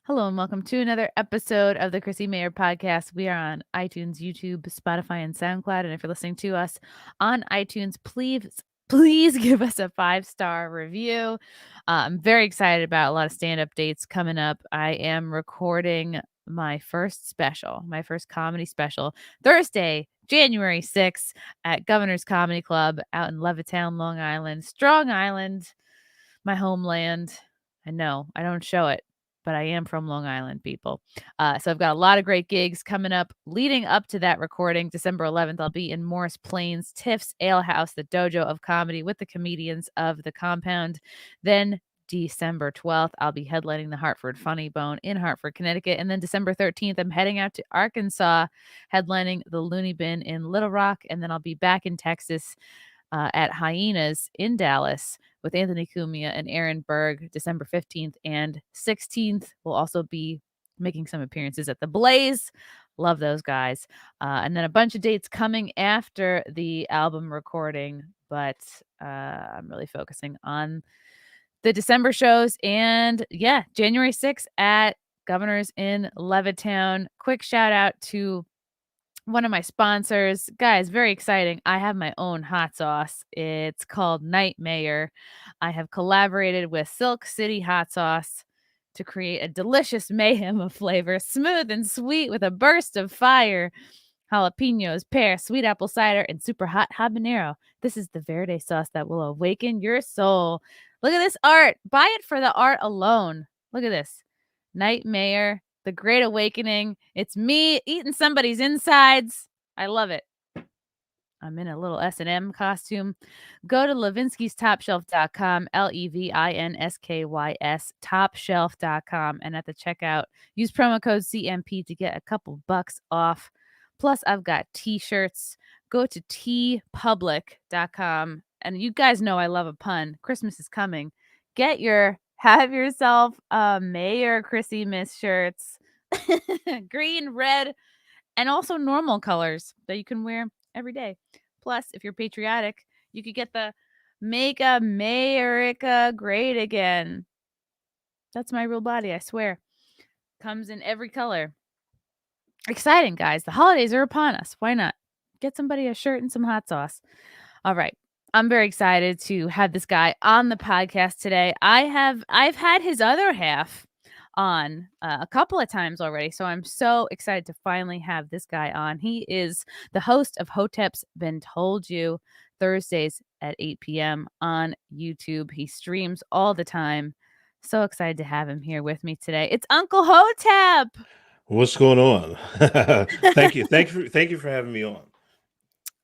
Hello and welcome to another episode of the Chrissie Mayr podcast. We are on iTunes, YouTube, Spotify, and SoundCloud. And if you're listening to us on iTunes, please give us a 5-star review. I'm very excited about a lot of stand-up dates coming up. I am recording my first comedy special, Thursday, January 6th at Governor's Comedy Club out in Levittown, Long Island. Strong Island, my homeland. I know I don't show it, but I am from Long Island, people. So I've got a lot of great gigs coming up leading up to that recording. December 11th, I'll be in Morris Plains, Tiff's Ale House, the dojo of comedy with the comedians of the compound. Then December 12th, I'll be headlining the Hartford Funny Bone in Hartford, Connecticut. And then December 13th, I'm heading out to Arkansas, headlining the Looney Bin in Little Rock. And then I'll be back in Texas at Hyenas in Dallas with Anthony Cumia and Aaron Berg, December 15th and 16th. We'll also be making some appearances at the Blaze. Love those guys. And then a bunch of dates coming after the album recording, but I'm really focusing on the December shows. And yeah, January 6th at Governor's in Levittown. Quick shout out to one of my sponsors. Guys, very exciting. I have my own hot sauce. It's called Nightmare. I have collaborated with Silk City Hot Sauce to create a delicious mayhem of flavor, smooth and sweet with a burst of fire. Jalapenos, pear, sweet apple cider, and super hot habanero. This is the Verde sauce that will awaken your soul. Look at this art. Buy it for the art alone. Look at this. Nightmare, the Great Awakening. It's me eating somebody's insides. I love it. I'm in a little S&M costume. Go to levinskystopshelf.com, LEVINSKYS, topshelf.com. And at the checkout, use promo code CMP to get a couple bucks off. Plus, I've got t-shirts. Go to tpublic.com. And you guys know I love a pun. Christmas is coming. Have yourself a Mayor Chrissy Miss shirts. Green, red, and also normal colors that you can wear every day. Plus, if you're patriotic, you could get the Make America Great Again. That's my real body, I swear. Comes in every color. Exciting, guys. The holidays are upon us. Why not? Get somebody a shirt and some hot sauce. All right. I'm very excited to have this guy on the podcast today. I've had his other half on a couple of times already, so I'm so excited to finally have this guy on. He is the host of Hoteps Been Told You, Thursdays at 8 p.m. on YouTube. He streams all the time. So excited to have him here with me today. It's Uncle Hotep. What's going on? Thank you for having me on.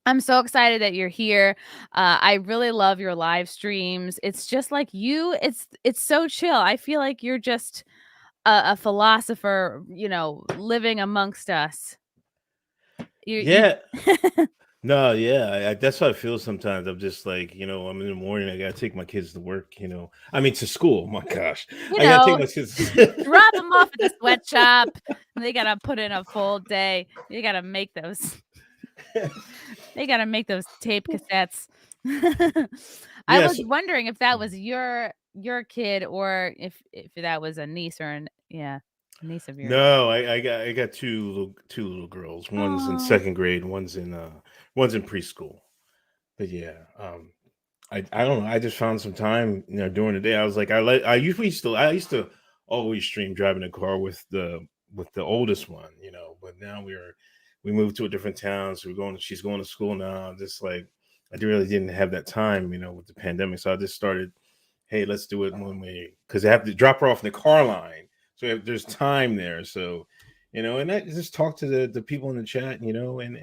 I'm so excited that you're here. I really love your live streams. It's just like you. It's so chill. I feel like you're just a philosopher, living amongst us. Yeah. No, yeah. That's how I feel sometimes. I'm just like, I'm in the morning. I got to take my kids to work, to school. My gosh. I got to take my kids. Drop them off at the sweatshop. They got to put in a full day. You got to make those. They got to make those tape cassettes. I was wondering if that was your kid or if that was a niece or a niece of yours. No, I got two little girls. One's in second grade, one's in preschool. But yeah, I don't know. I just found some time, during the day. I was like, I used to always stream driving a car with the oldest one, but now we moved to a different town, so she's going to school now. Just like I really didn't have that time, with the pandemic. So I just started, hey, let's do it one way, because I have to drop her off in the car line. So there's time there. So, and I just talk to the people in the chat, and I don't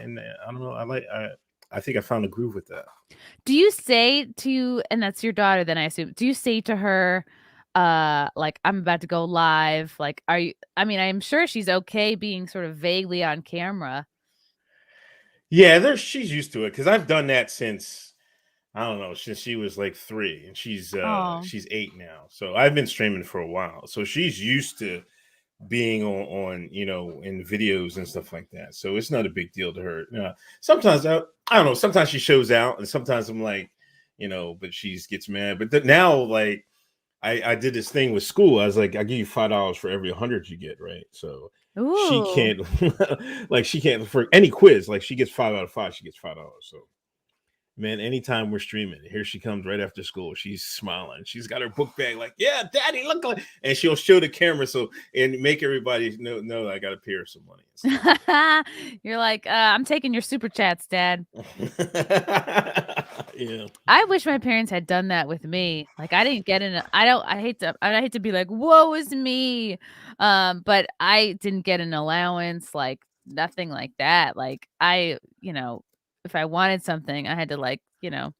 know. I think I found a groove with that. Do you say to, and that's your daughter, then I assume, do you say to her, like, I'm about to go live? Like, I'm sure she's okay being sort of vaguely on camera. Yeah, she's used to it, because I've done that since, I don't know, since she was like 3, and she's 8 now. So I've been streaming for a while. So she's used to being on in videos and stuff like that. So it's not a big deal to her. Sometimes I don't know. Sometimes she shows out, and sometimes I'm like, but she gets mad. But now, like, I did this thing with school. I was like, I give you $5 for every 100 you get, right? So she Ooh. can't like she can't for any quiz. Like she gets 5 out of 5, she gets $5. So man, anytime we're streaming, here she comes right after school. She's smiling. She's got her book bag, like, yeah, daddy, look, and she'll show the camera so and make everybody know I got to pay her some money and stuff. You're like, I'm taking your super chats, Dad. Yeah. I wish my parents had done that with me. Like I didn't get in. I hate to be like, woe is me. But I didn't get an allowance. Like nothing like that. Like if I wanted something, I had to like a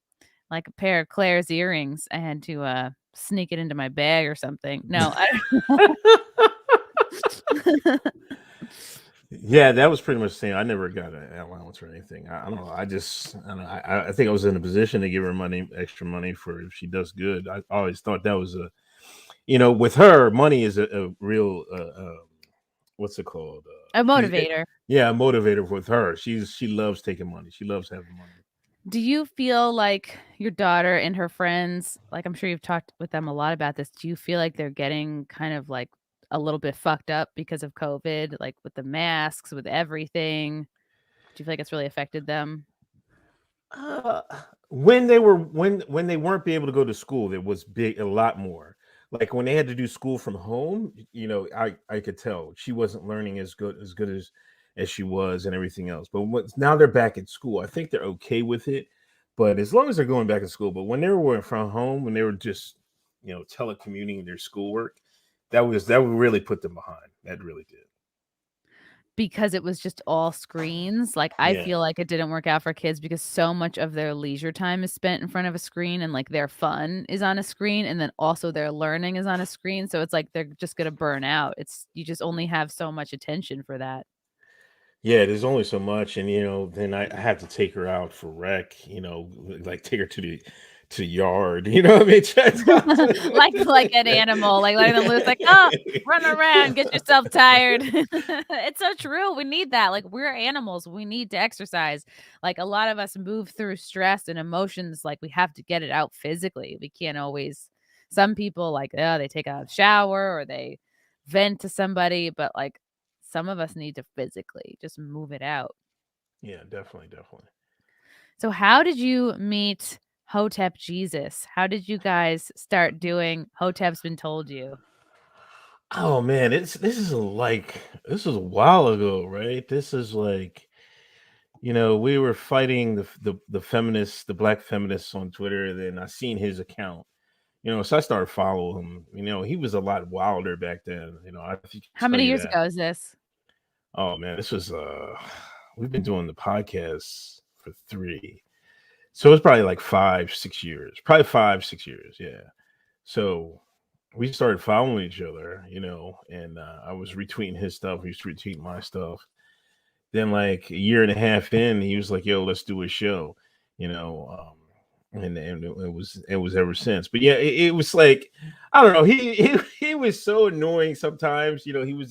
pair of Claire's earrings. I had to sneak it into my bag or something. No, Yeah, that was pretty much the same. I never got an allowance or anything. I don't know. I don't know. I think I was in a position to give her money, extra money for if she does good. I always thought that was with her, money is a real, what's it called? a motivator. Yeah, a motivator with her. She loves taking money. She loves having money. Do you feel like your daughter and her friends, like I'm sure you've talked with them a lot about this, do you feel like they're getting kind of like a little bit fucked up because of COVID, like with the masks, with everything? Do you feel like it's really affected them? Uh, when they weren't be able to go to school, it was big a lot more. Like when they had to do school from home, I could tell she wasn't learning as good as she was and everything else. But now they're back at school, I think they're okay with it. But as long as they're going back to school, but when they were from home, when they were just telecommuting their schoolwork, that would really put them behind. That really did. Because it was just all screens. Like I Yeah. feel like it didn't work out for kids because so much of their leisure time is spent in front of a screen and like their fun is on a screen and then also their learning is on a screen. So it's like they're just gonna burn out. You just only have so much attention for that. Yeah, there's only so much, and then I have to take her out for rec. Like take her to the yard. You know what I mean? Like an animal, like letting them loose, like, "Oh, run around, get yourself tired." It's so true, we need that, like, we're animals, we need to exercise. Like, a lot of us move through stress and emotions, like, we have to get it out physically, we can't always some people, like, they take a shower or they vent to somebody, but, like, some of us need to physically just move it out. Yeah, definitely, definitely. So how did you meet Hotep Jesus? How did you guys start doing Hotep's Been Told You? Oh man, this is a while ago, right? This is like we were fighting the feminists, the black feminists on Twitter. And then I seen his account, so I started following him. He was a lot wilder back then. I can How tell many you years that. ago is this? Oh man, this was we've been doing the podcast for 3. So it's probably like 5, 6 years. Probably 5, 6 years, yeah. So we started following each other, and I was retweeting his stuff, he was retweeting my stuff. Then like a year and a half in, he was like, "Yo, let's do a show," and it was ever since. But yeah, it was like I don't know. He was so annoying sometimes. He was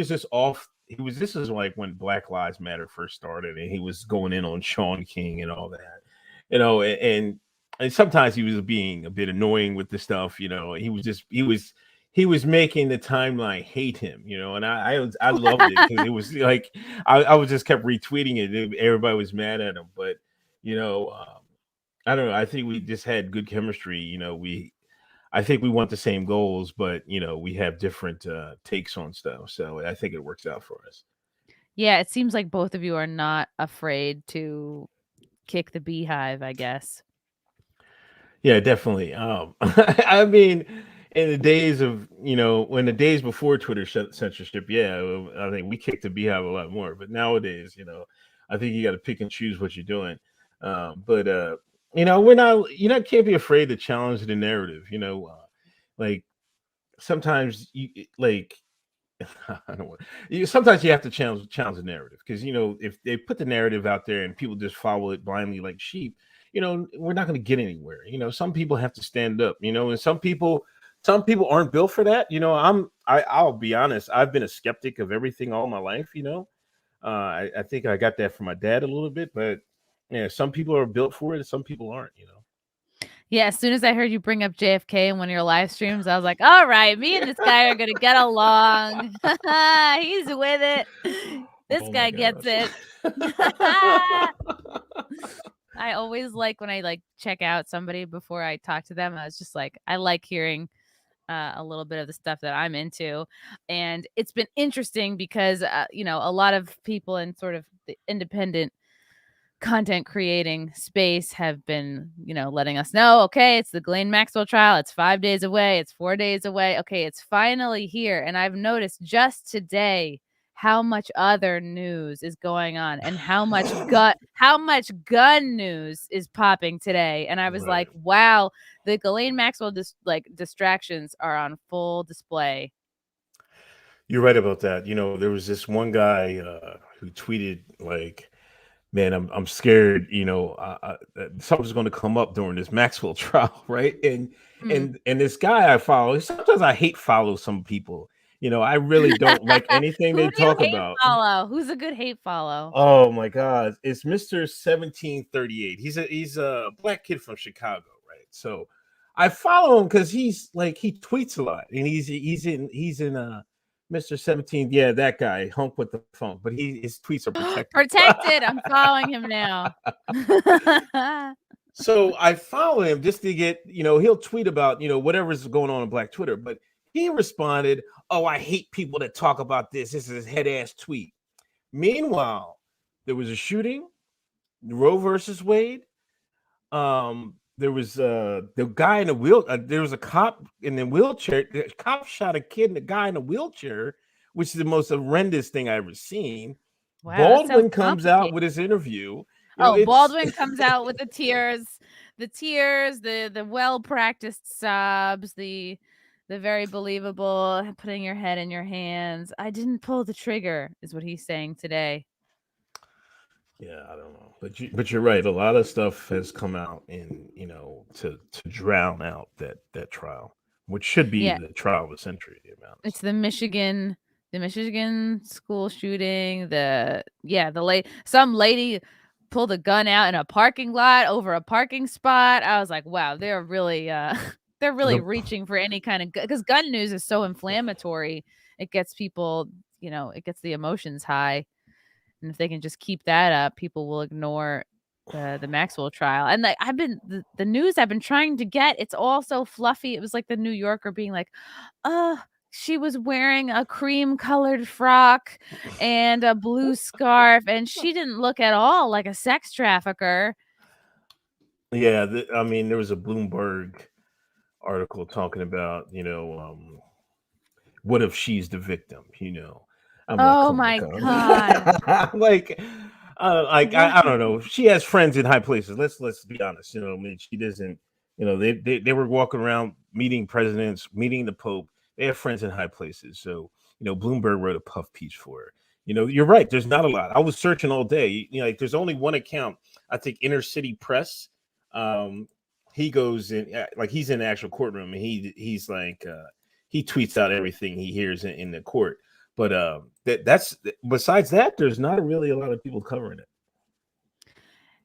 just off. This is like when Black Lives Matter first started, and he was going in on Sean King and all that, and sometimes he was being a bit annoying with the stuff. He was making the timeline hate him, and I loved it because it was like I was just kept retweeting it. Everybody was mad at him, but you know, um, I don't know. I think we just had good chemistry. I think we want the same goals, but we have different takes on stuff. So I think it works out for us. Yeah, it seems like both of you are not afraid to kick the beehive, I guess. Yeah, definitely. I mean, in the days of when the days before Twitter censorship, yeah, I think we kicked the beehive a lot more. But nowadays, I think you got to pick and choose what you're doing. But we're not. Can't be afraid to challenge the narrative. Like sometimes like I don't want. Sometimes you have to challenge the narrative because if they put the narrative out there and people just follow it blindly like sheep, we're not going to get anywhere. Some people have to stand up. And some people aren't built for that. I'll be honest. I've been a skeptic of everything all my life. I think I got that from my dad a little bit, but yeah, some people are built for it and some people aren't. Yeah, as soon as I heard you bring up JFK in one of your live streams, I was like, all right, me and this guy are going to get along. He's with it. This Oh my guy gets gosh. it. I always like when I like check out somebody before I talk to them. I was just like, I like hearing a little bit of the stuff that I'm into. And it's been interesting because, you know, a lot of people in sort of the independent content creating space have been, you know, letting us know, okay, it's the Ghislaine Maxwell trial. It's 5 days away. It's 4 days away. Okay, it's finally here. And I've noticed just today how much other news is going on and how much gun news is popping today. And I was Right. like, wow, the Ghislaine Maxwell distractions are on full display. You're right about that. You know, there was this one guy who tweeted like, "Man, I'm scared. You know, that something's going to come up during this Maxwell trial, right?" And Hmm. this guy I follow. Sometimes I hate follow some people. You know, I really don't like anything Who they do you talk hate about. follow? Who's a good hate follow? Oh my God, it's Mister 1738. He's a black kid from Chicago, right? So I follow him because he's like he tweets a lot, and he's in Mr. 17. Yeah, that guy, hunk with the phone, but his tweets are protected. Protected. I'm following him now. So I follow him just to get, he'll tweet about, whatever's going on Black Twitter. But he responded, "Oh, I hate people that talk about this. This is his head ass tweet." Meanwhile, there was a shooting, Roe versus Wade. There was the guy in the wheel. There was a cop in the wheelchair. The cop shot a kid and the guy in the wheelchair, which is the most horrendous thing I've ever seen. Wow, that sounds Baldwin comes out complicated. with his interview. Oh, It's Baldwin comes out with the tears, the well-practiced sobs, the very believable putting your head in your hands. I didn't pull the trigger, is what he's saying today. Yeah, I don't know, but you're right. A lot of stuff has come out in to drown out that trial, which should be Yeah, the trial of the century. To be it's honest. the Michigan school shooting. Some lady pulled a gun out in a parking lot over a parking spot. I was like, wow, they're really they're really The reaching for any kind of because gun news is so inflammatory. It gets people, it gets the emotions high. And if they can just keep that up, people will ignore the Maxwell trial. And like the news I've been trying to get, it's all so fluffy. It was like the New Yorker being like, she was wearing a cream colored frock and a blue scarf, and she didn't look at all like a sex trafficker. Yeah, I mean, there was a Bloomberg article talking about what if she's the victim? I'm like, Oh come on, my come God. on. Like What? I don't know. She has friends in high places. Let's be honest. I mean, she doesn't. They were walking around meeting presidents, meeting the Pope. They have friends in high places. So Bloomberg wrote a puff piece for her. You're right. There's not a lot. I was searching all day. Like there's only one account. I think Inner City Press. He goes in like he's in the actual courtroom, and he's like he tweets out everything he hears in the court. But that's besides that, there's not really a lot of people covering it.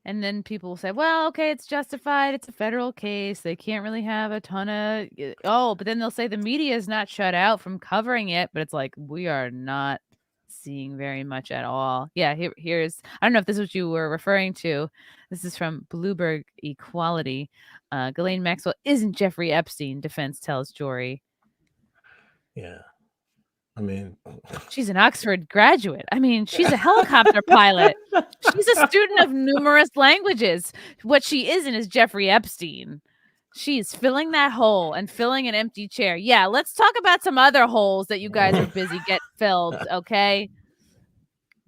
And then people will say, well, okay, it's justified. It's a federal case. They can't really have a ton of. But then they'll say the media is not shut out from covering it. But it's like, we are not seeing very much at all. Yeah, here's, I don't know if this is what you were referring to. This is from Bloomberg Equality. Ghislaine Maxwell isn't Jeffrey Epstein, defense tells jury. Yeah. I mean, She's an Oxford graduate. I mean, she's a helicopter pilot. She's a student of numerous languages. What she isn't is Jeffrey Epstein. She's filling that hole and filling an empty chair. Yeah, let's talk about some other holes that you guys are busy get filled, okay?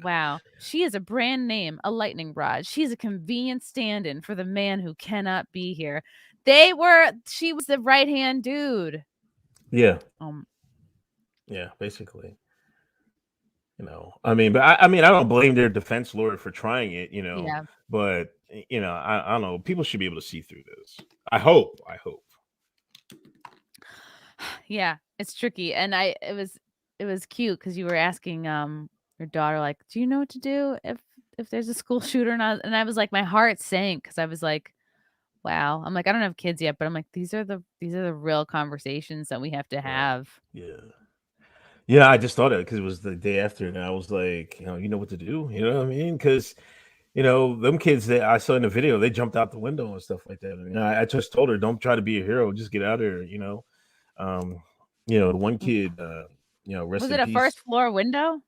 Wow. She is a brand name, a lightning rod. She's a convenient stand-in for the man who cannot be here. She was the right-hand dude. Yeah. Yeah, basically. I mean, but I mean, I don't blame their defense lawyer for trying it, Yeah. but I don't know. People should be able to see through this. I hope. Yeah, it's tricky. And it was cute because you were asking your daughter, like, do you know what to do if there's a school shooter or not? And I was like, my heart sank because I was like, wow. I'm like, I don't have kids yet, but I'm like, these are the real conversations that we have to Right. have. Yeah. Yeah, I just thought of it because it was the day after, and I was like, you know what to do. You know what I mean? Because them kids that I saw in the video, they jumped out the window and stuff like that. And I just told her, don't try to be a hero, just get out of there. Um, the one kid, rest Was in it a peace. first floor window?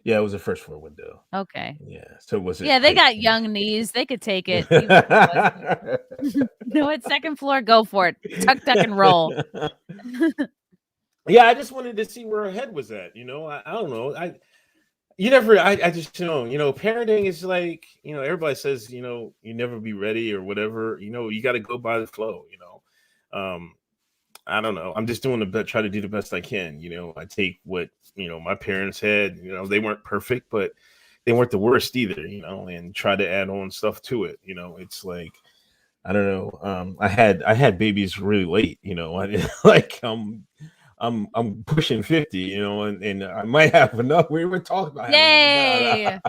Yeah, it was a first floor window. Okay. Yeah, so it wasn't Yeah, they height. got young knees. They could take it, even if it wasn't. No, it's second floor. Go for it. Tuck, tuck, and roll. Yeah, I just wanted to see where her head was at. I don't know. I just parenting is like, everybody says, you never be ready or whatever. You got to go by the flow. Um, I don't know. I'm just doing the best, try to do the best I can. I take what my parents had. They weren't perfect, but they weren't the worst either. And try to add on stuff to it. It's like, I don't know. I had babies really late. I like I'm pushing 50. And I might have enough. We were talking about having Yay!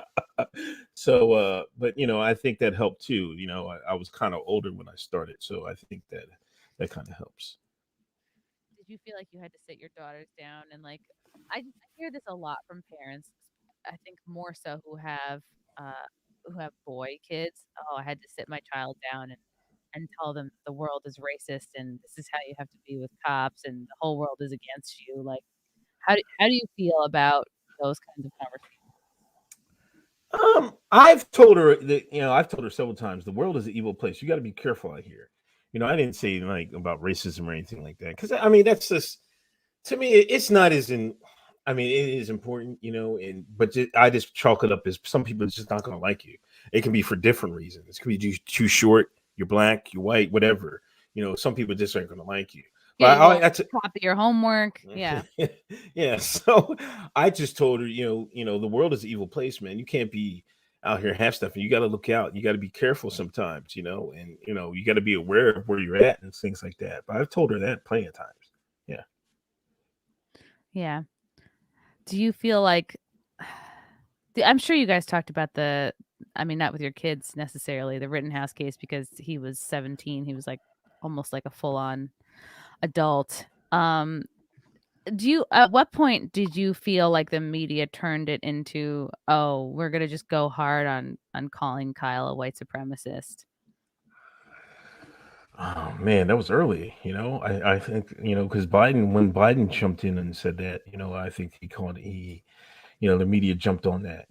So, but I think that helped too. I was kind of older when I started, so I think that kind of helps. Did you feel like you had to sit your daughters down and like I hear this a lot from parents. I think more so uh who have boy kids. Oh, I had to sit my child down and tell them the world is racist and this is how you have to be with cops and the whole world is against you. Like how do you feel about those kinds of conversations? I've told her that I've told her several times the world is an evil place. You got to be careful out here. I didn't say like about racism or anything like that because I mean that's just to me it's not as in. I mean it is important, and but I just chalk it up as some people are just not going to like you. It can be for different reasons. It could be too short. You're black. You're white. Whatever. Some people just aren't going to like you. Yeah, But you won't copy your homework. Yeah. yeah. So I just told her, the world is an evil place, man. You can't be out here half stuff, and you got to look out. You got to be careful sometimes, and you got to be aware of where you're at and things like that. But I've told her that plenty of times. Yeah. Yeah. Do you feel like I'm sure you guys talked about I mean, not with your kids necessarily, the Rittenhouse case because he was 17. He was like almost like a full on adult. At what point did you feel like the media turned it into, oh, we're gonna just go hard on calling Kyle a white supremacist? Oh man, that was early. I think because when Biden jumped in and said that, I think the media jumped on that.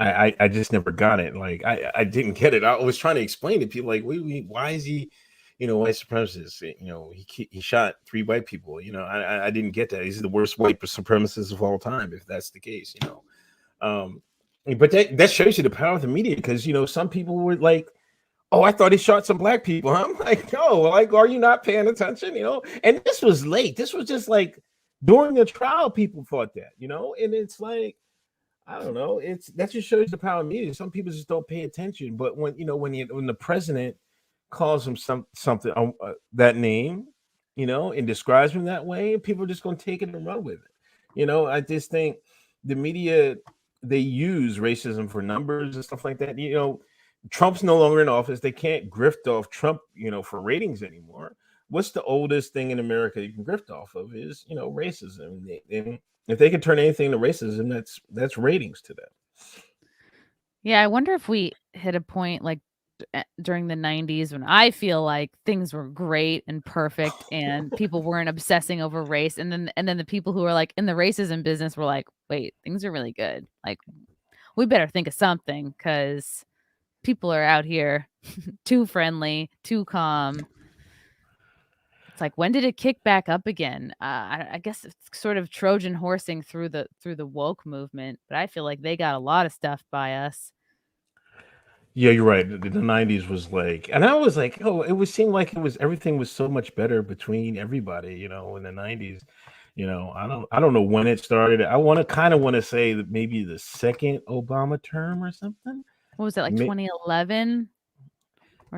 I just never got it. Like I didn't get it. I was trying to explain to people like, wait, why is he, white supremacist? He shot 3 white people. I didn't get that. He's the worst white supremacist of all time, if that's the case. Um, but that shows you the power of the media because some people were like, oh, I thought he shot some black people. I'm like, no, like, are you not paying attention? And this was late. This was just like during the trial, people thought that, and it's like, I don't know. That just shows the power of media. Some people just don't pay attention. But when the president calls him something that name, and describes him that way, people are just going to take it and run with it. I just think the media they use racism for numbers and stuff like that. Trump's no longer in office. They can't grift off Trump, for ratings anymore. What's the oldest thing in America you can grift off of is, racism. And if they can turn anything to racism, that's ratings to them. Yeah, I wonder if we hit a point like during the 90s when I feel like things were great and perfect and people weren't obsessing over race and then the people who are like in the racism business were like, "Wait, things are really good. Like we better think of something cuz people are out here too friendly, too calm." It's like, when did it kick back up again? I guess it's sort of Trojan horsing through the woke movement, but I feel like they got a lot of stuff by us. Yeah, you're right. The 90s was like, and I was like, oh, it would seem like everything was so much better between everybody, in the 90s. I don't know when it started. I want to say that maybe the second Obama term or something. What was that, like May- 2011?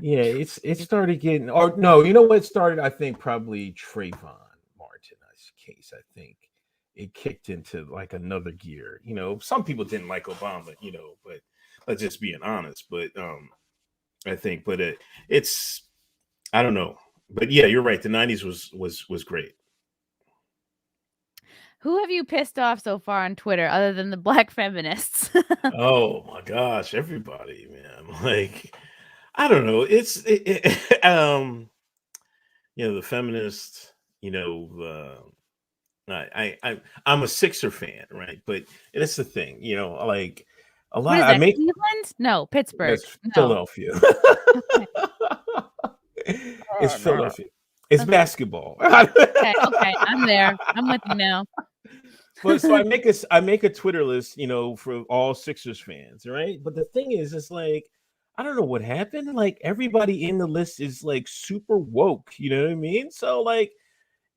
Yeah, it started getting, or no, you know what started? I think probably Trayvon Martin's case. I think it kicked into like another gear. Some people didn't like Obama, but let's just being honest. But I think, but it's I don't know, but yeah, you're right. The '90s was great. Who have you pissed off so far on Twitter other than the black feminists? Oh my gosh, everybody, man! Like I don't know. The feminists. I'm a Sixer fan, right? But it's the thing, like a What lot. is I that? make Cleveland? No, Pittsburgh. That's No. Philadelphia. Okay. It's Oh no. Philadelphia. It's Okay. basketball. Okay. Okay. I'm there. I'm with you now. But so I make a Twitter list, for all Sixers fans, right? But the thing is, it's like I don't know what happened. Like everybody in the list is like super woke. You know what I mean? So like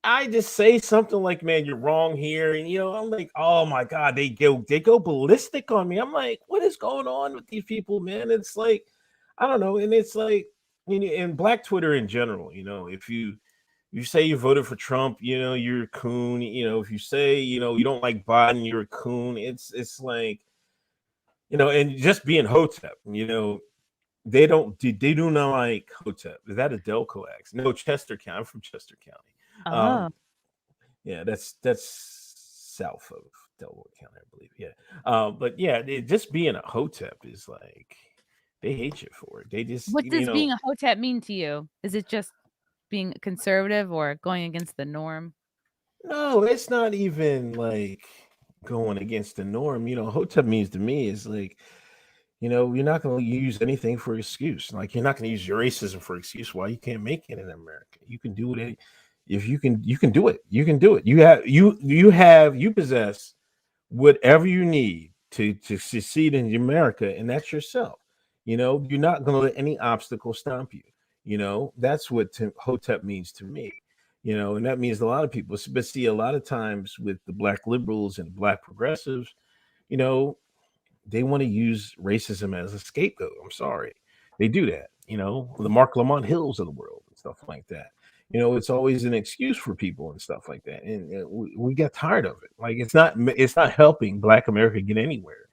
I just say something like, "Man, you're wrong here," and I'm like, "Oh my god," they go ballistic on me. I'm like, "What is going on with these people, man?" It's like, I don't know, and it's like, in Black Twitter in general, if you say you voted for Trump, you're a coon. If you say you don't like Biden, you're a coon. It's like and just being Hotep, they do not like Hotep. Is that a Delcoax? No, Chester County. I'm from Chester County. Oh. Um, yeah, that's south of Delaware County, I believe. Yeah. But yeah, just being a Hotep is like they hate you for it. They just, What does being a Hotep mean to you? Is it just being conservative or going against the norm? no, it's not even like going against the norm. Hotep means to me is like, you're not going to use anything for excuse. Like you're not going to use your racism for excuse why you can't make it in America. You can do it. If you can do it. You can do it. You possess whatever you need to succeed in America, and that's yourself. You're not going to let any obstacle stop you. That's what Hotep means to me. And that means a lot of people. But see, a lot of times with the black liberals and black progressives, you know, they want to use racism as a scapegoat. I'm sorry, they do that. The Mark Lamont Hills of the world and stuff like that. It's always an excuse for people and stuff like that, and we get tired of it. Like it's not helping Black America get anywhere.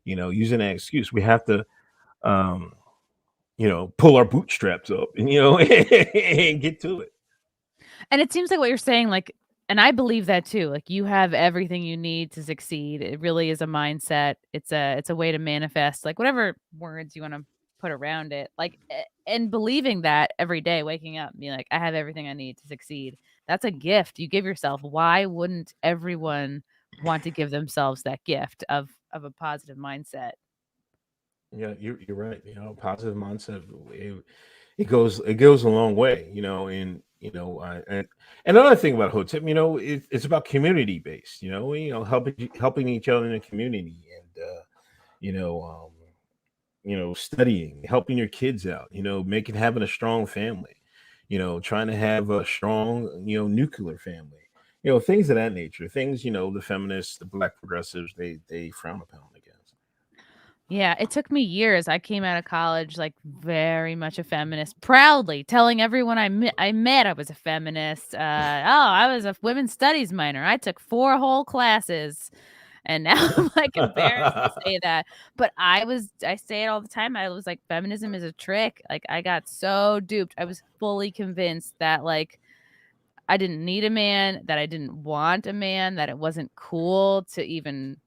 Using that excuse, we have to, um, pull our bootstraps up and and get to it. And it seems like what you're saying, like, and I believe that too. Like you have everything you need to succeed. It really is a mindset. It's a way to manifest, like whatever words you want to put around it. Like and believing that every day, waking up and being like, I have everything I need to succeed. That's a gift you give yourself. Why wouldn't everyone want to give themselves that gift of a positive mindset? Yeah, you're right. Positive mindset. It goes a long way. And and another thing about Hotep, it's about community based. Helping each other in the community, and you know, um, studying, helping your kids out. Making having a strong family. Trying to have a strong nuclear family. Things of that nature. Things the feminists, the black progressives, they frown upon against. Yeah, it took me years. I came out of college like very much a feminist, proudly telling everyone I met I was a feminist. I was a women's studies minor. I took 4 whole classes, and now I'm like embarrassed to say that. But I say it all the time. I was like, feminism is a trick. Like I got so duped. I was fully convinced that like I didn't need a man, that I didn't want a man, that it wasn't cool to even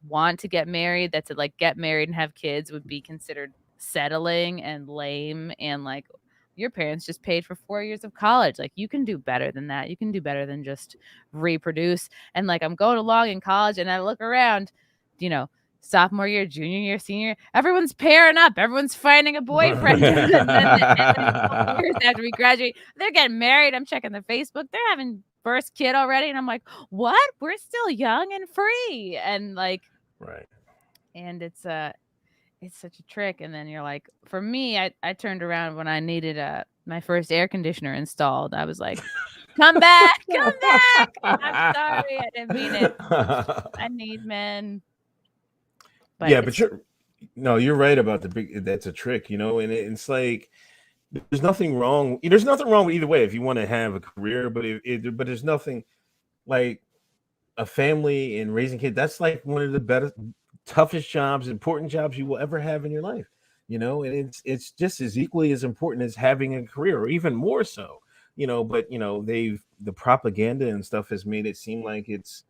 want to get married, that to like get married and have kids would be considered settling and lame and like your parents just paid for 4 years of college. Like you can do better than that. You can do better than just reproduce. And like I'm going along in college and I look around, you know, sophomore year, junior year, senior, everyone's pairing up, everyone's finding a boyfriend. And then a couple years after we graduate, they're getting married. I'm checking their Facebook. They're having first kid already. And I'm like, what? We're still young and free. And like, Right. and it's such a trick. And then you're like, for me, I turned around when I needed my first air conditioner installed. I was like, come back, come back. I'm sorry. I didn't mean it. I need men. But Yeah, but it's you're right about the big. That's a trick, and it's like there's nothing wrong. There's nothing wrong with either way if you want to have a career, but there's nothing like a family and raising kids. That's like one of the better, toughest jobs, important jobs you will ever have in your life. And it's just as equally as important as having a career, or even more so. But the propaganda and stuff has made it seem like it's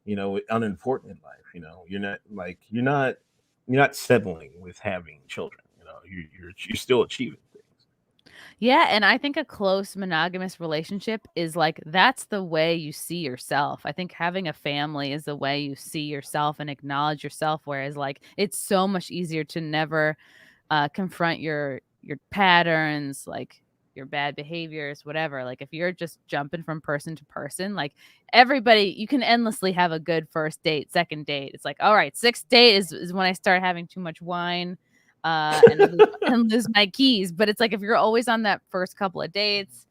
unimportant in life. You're not settling with having children. You're still achieving things. Yeah, and I think a close monogamous relationship is like that's the way you see yourself. I think having a family is the way you see yourself and acknowledge yourself, whereas like it's so much easier to never confront your patterns, like your bad behaviors, whatever. Like if you're just jumping from person to person, like everybody, you can endlessly have a good first date, second date. It's like, all right, sixth date is when I start having too much wine and lose my keys. But it's like if you're always on that first couple of dates,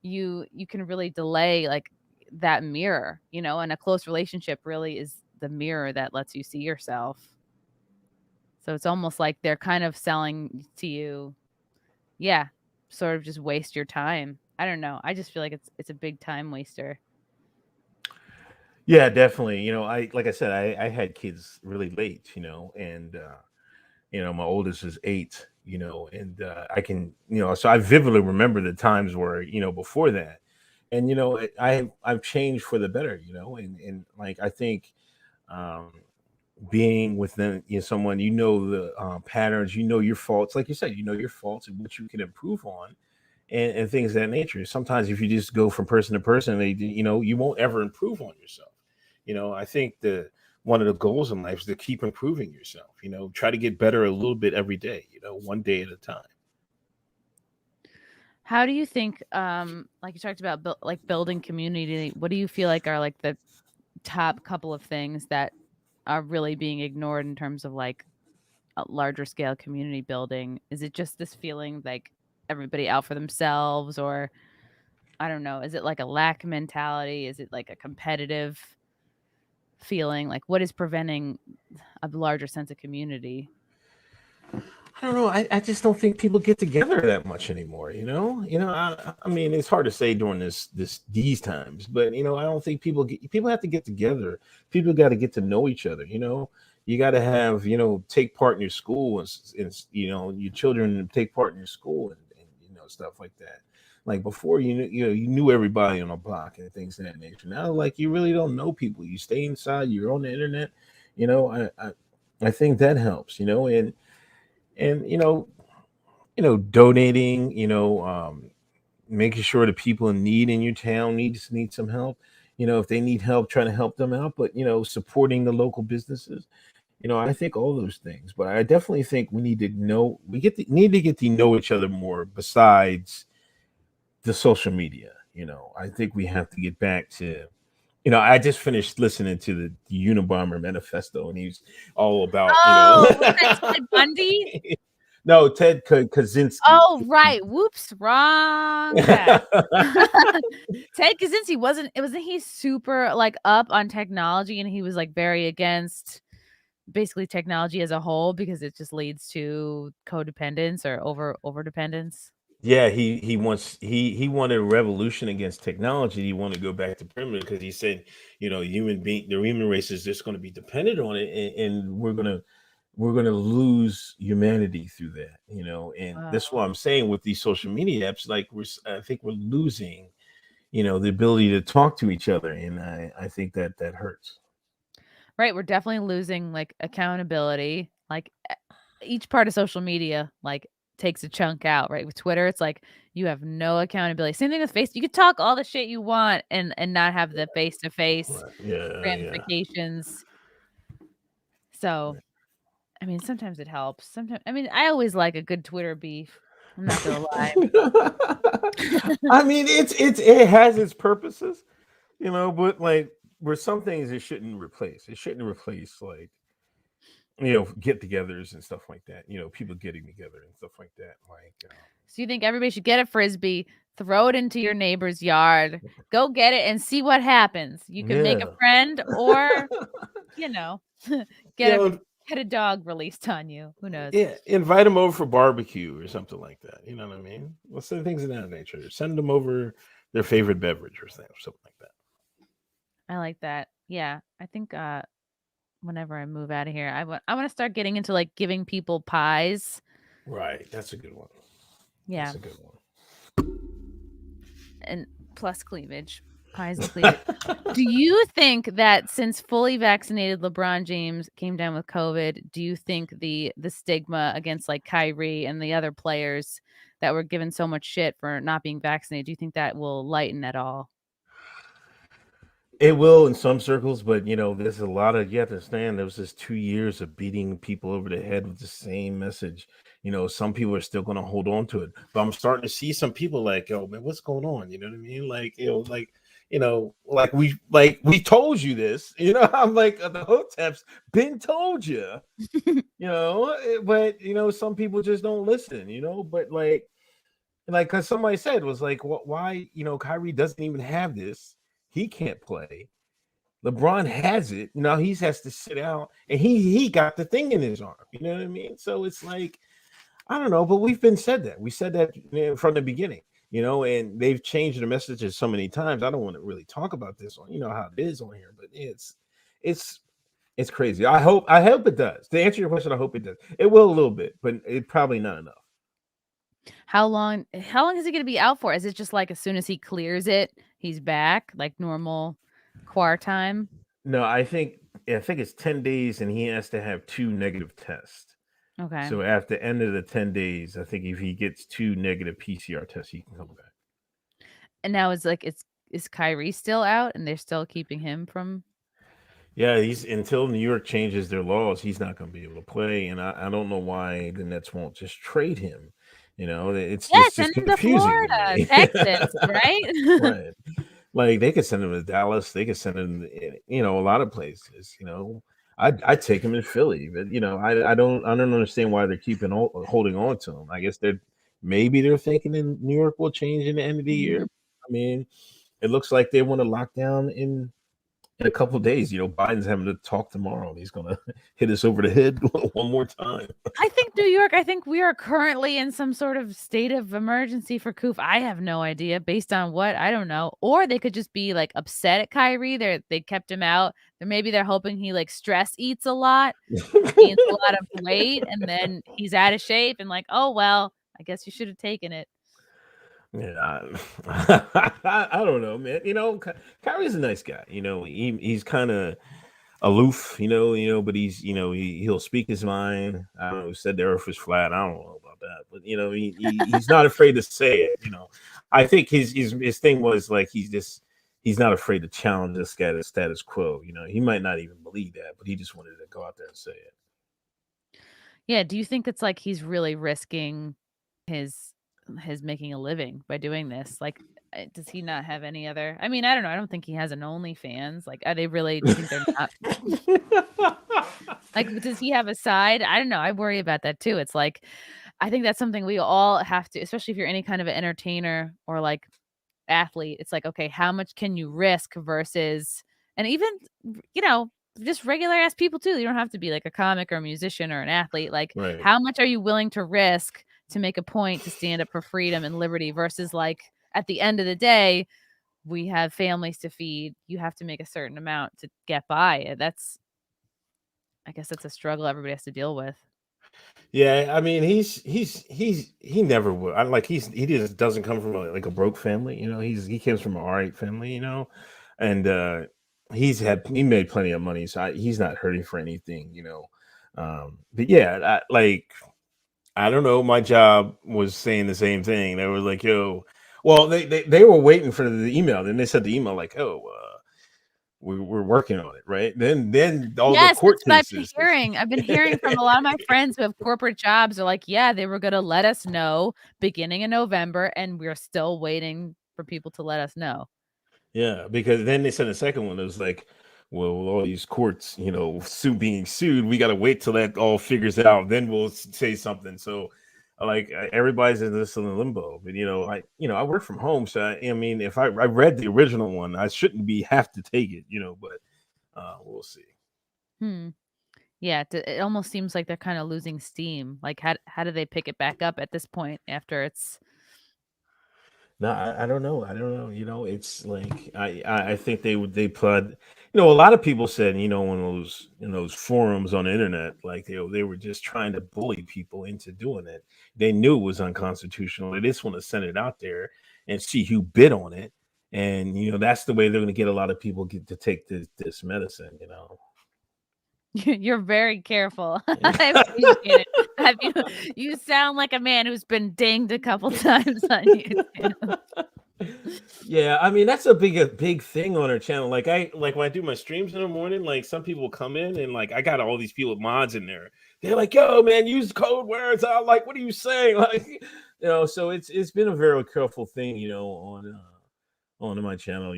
you can really delay like that mirror, and a close relationship really is the mirror that lets you see yourself. So it's almost like they're kind of selling to you, yeah, sort of just waste your time. I don't know. I just feel like it's a big time waster. Yeah, definitely. I like I said, I had kids really late. And my oldest is 8. And I can, so I vividly remember the times where before that. And I've changed for the better. And like I think um being within someone, the patterns, your faults, like you said, your faults and what you can improve on, and things of that nature. Sometimes if you just go from person to person, you won't ever improve on yourself. I think the one of the goals in life is to keep improving yourself. Try to get better a little bit every day. One day at a time. How do you think, like you talked about, like building community? What do you feel like are like the top couple of things that are really being ignored in terms of like a larger scale community building? Is it just this feeling like everybody out for themselves, or I don't know, is it like a lack mentality? Is it like a competitive feeling? Like what is preventing a larger sense of community? I don't know. I just don't think people get together that much anymore. I mean, it's hard to say during these times, but I don't think people have to get together. People got to get to know each other. You got to have take part in your school, and your children take part in your school, and stuff like that. Like before, you knew everybody on the block and things of that nature. Now, like you really don't know people. You stay inside. You're on the internet. I think that helps. And donating, making sure the people in need in your town need some help. If they need help, trying to help them out, but supporting the local businesses. I think all those things. But I definitely think we need to know need to get to know each other more besides the social media. I think we have to get back to I just finished listening to the Unabomber manifesto, and he's all about Oh, was that Ted Bundy? No, Ted Kaczynski. Oh, right. Whoops, wrong guy. Ted Kaczynski wasn't he super like up on technology, and he was like very against basically technology as a whole because it just leads to codependence or over dependence. Yeah, he wanted a revolution against technology. He wanted to go back to primitive because he said, the human race is just going to be dependent on it, and we're gonna lose humanity through that. And that's what I'm saying with these social media apps. Like I think we're losing, the ability to talk to each other, and I think that hurts. Right, we're definitely losing like accountability. Like each part of social media like takes a chunk out, right? With Twitter, it's like you have no accountability. Same thing with Facebook. You could talk all the shit you want and not have the face to face Right. Yeah. ramifications. So, I mean, sometimes it helps. Sometimes, I mean, I always like a good Twitter beef. I'm not gonna lie. I mean, it has its purposes, but like where some things it shouldn't replace. It shouldn't replace like get-togethers and stuff like that. People getting together and stuff like that. Like, So you think everybody should get a frisbee, throw it into your neighbor's yard, go get it, and see what happens. You can make a yeah, friend, or you know, You get a know, get a dog released on you. Who knows? yeah, invite them over for barbecue or something like that. You know what I mean? Well, send things of that nature. Send them over their favorite beverage or something like that. I like that. Yeah, I think whenever I move out of here, I want to start getting into like giving people pies. Right. That's a good one. Yeah. That's a good one. And plus cleavage. Pies and cleavage. Do you think that since fully vaccinated LeBron James came down with COVID, do you think the stigma against like Kyrie and the other players that were given so much shit for not being vaccinated, do you think that will lighten at all? It will in some circles, but there's a lot of, you have to understand, there was just 2 years of beating people over the head with the same message. Some people are still going to hold on to it, but I'm starting to see some people like, yo, man, what's going on? You know what I mean? Like we told you this, I'm like, the Hoteps been told you, but some people just don't listen, but like, because somebody said was like, why, Kyrie doesn't even have this. He can't play. LeBron has it. Now he has to sit out, and he got the thing in his arm. You know what I mean? So it's like, I don't know, but we've been said that. We said that from the beginning, and they've changed the messages so many times. I don't want to really talk about this on, how it is on here, but it's crazy. I hope it does. To answer your question, I hope it does. It will a little bit, but it probably not enough. How long is he going to be out for? Is it just like as soon as he clears it, he's back, like normal quar time? No, I think it's 10 days, and he has to have 2 negative tests. Okay. So at the end of the 10 days, I think if he gets 2 negative PCR tests, he can come back. And now is Kyrie still out, and they're still keeping him from? Yeah, he's until New York changes their laws, he's not going to be able to play, and I don't know why the Nets won't just trade him. It's just send him to confusing Florida, to me. Texas, right? Right. Like they could send him to Dallas, they could send him, a lot of places. I'd take him in Philly, but I don't understand why they're holding on to him. I guess maybe they're thinking in New York will change in the end of the year. I mean, it looks like they want to lock down in a couple of days. Biden's having to talk tomorrow, and he's gonna hit us over the head one more time. I think New York, we are currently in some sort of state of emergency for Koof. I have no idea based on what, I don't know. Or they could just be like upset at Kyrie. They kept him out. Maybe they're hoping he like stress eats a lot, gains a lot of weight, and then he's out of shape and like, oh well, I guess you should have taken it. Yeah, I don't know, man. Kyrie's a nice guy. He's kind of aloof, but he's, he'll speak his mind. I don't know. He said the earth was flat. I don't know about that, but he's not afraid to say it. I think his thing was like he's not afraid to challenge the status quo. He might not even believe that, but he just wanted to go out there and say it. Yeah. Do you think it's like he's really risking his making a living by doing this? Like, does he not have any other? I mean, I don't know. I don't think he has an OnlyFans. Like, are they really? Do you think they're not? Like, does he have a side? I don't know. I worry about that too. It's like, I think that's something we all have to, especially if you're any kind of an entertainer or like athlete. It's like, okay, how much can you risk versus, and even, just regular ass people too. You don't have to be like a comic or a musician or an athlete. Like, Right. How much are you willing to risk to make a point to stand up for freedom and liberty versus like at the end of the day, we have families to feed. You have to make a certain amount to get by. I guess that's a struggle everybody has to deal with. Yeah, I mean, he never would. He just doesn't come from a broke family. He comes from an all right family. And he made plenty of money, so he's not hurting for anything. But yeah, I don't know. My job was saying the same thing. They were like, "Yo," well, they were waiting for the email. Then they said the email like, "Oh, we're working on it," right? Then all the court that's cases. what I've been hearing. I've been hearing from a lot of my friends who have corporate jobs. Are like, yeah, they were going to let us know beginning in November, and we're still waiting for people to let us know. Yeah, because then they said the second one. It was like, well, all these courts, being sued, we got to wait till that all figures out. Then we'll say something. So, everybody's in this limbo. But I work from home, so I mean, if I read the original one, I shouldn't have to take it. But we'll see. Yeah, it almost seems like they're kind of losing steam. Like, how do they pick it back up at this point after it's? No, I don't know. It's like I think they plod. a lot of people said, on those forums on the internet, like they were just trying to bully people into doing it. They knew it was unconstitutional. They just want to send it out there and see who bid on it. And that's the way they're going to get a lot of people to take this medicine. You're very careful. I appreciate it. You sound like a man who's been dinged a couple times on YouTube. Yeah, I mean that's a big thing on our channel. Like when I do my streams in the morning, like some people come in and like I got all these people with mods in there. They're like, "Yo, man, use code words." I'm like, "What are you saying?" Like, so it's been a very careful thing, on my channel.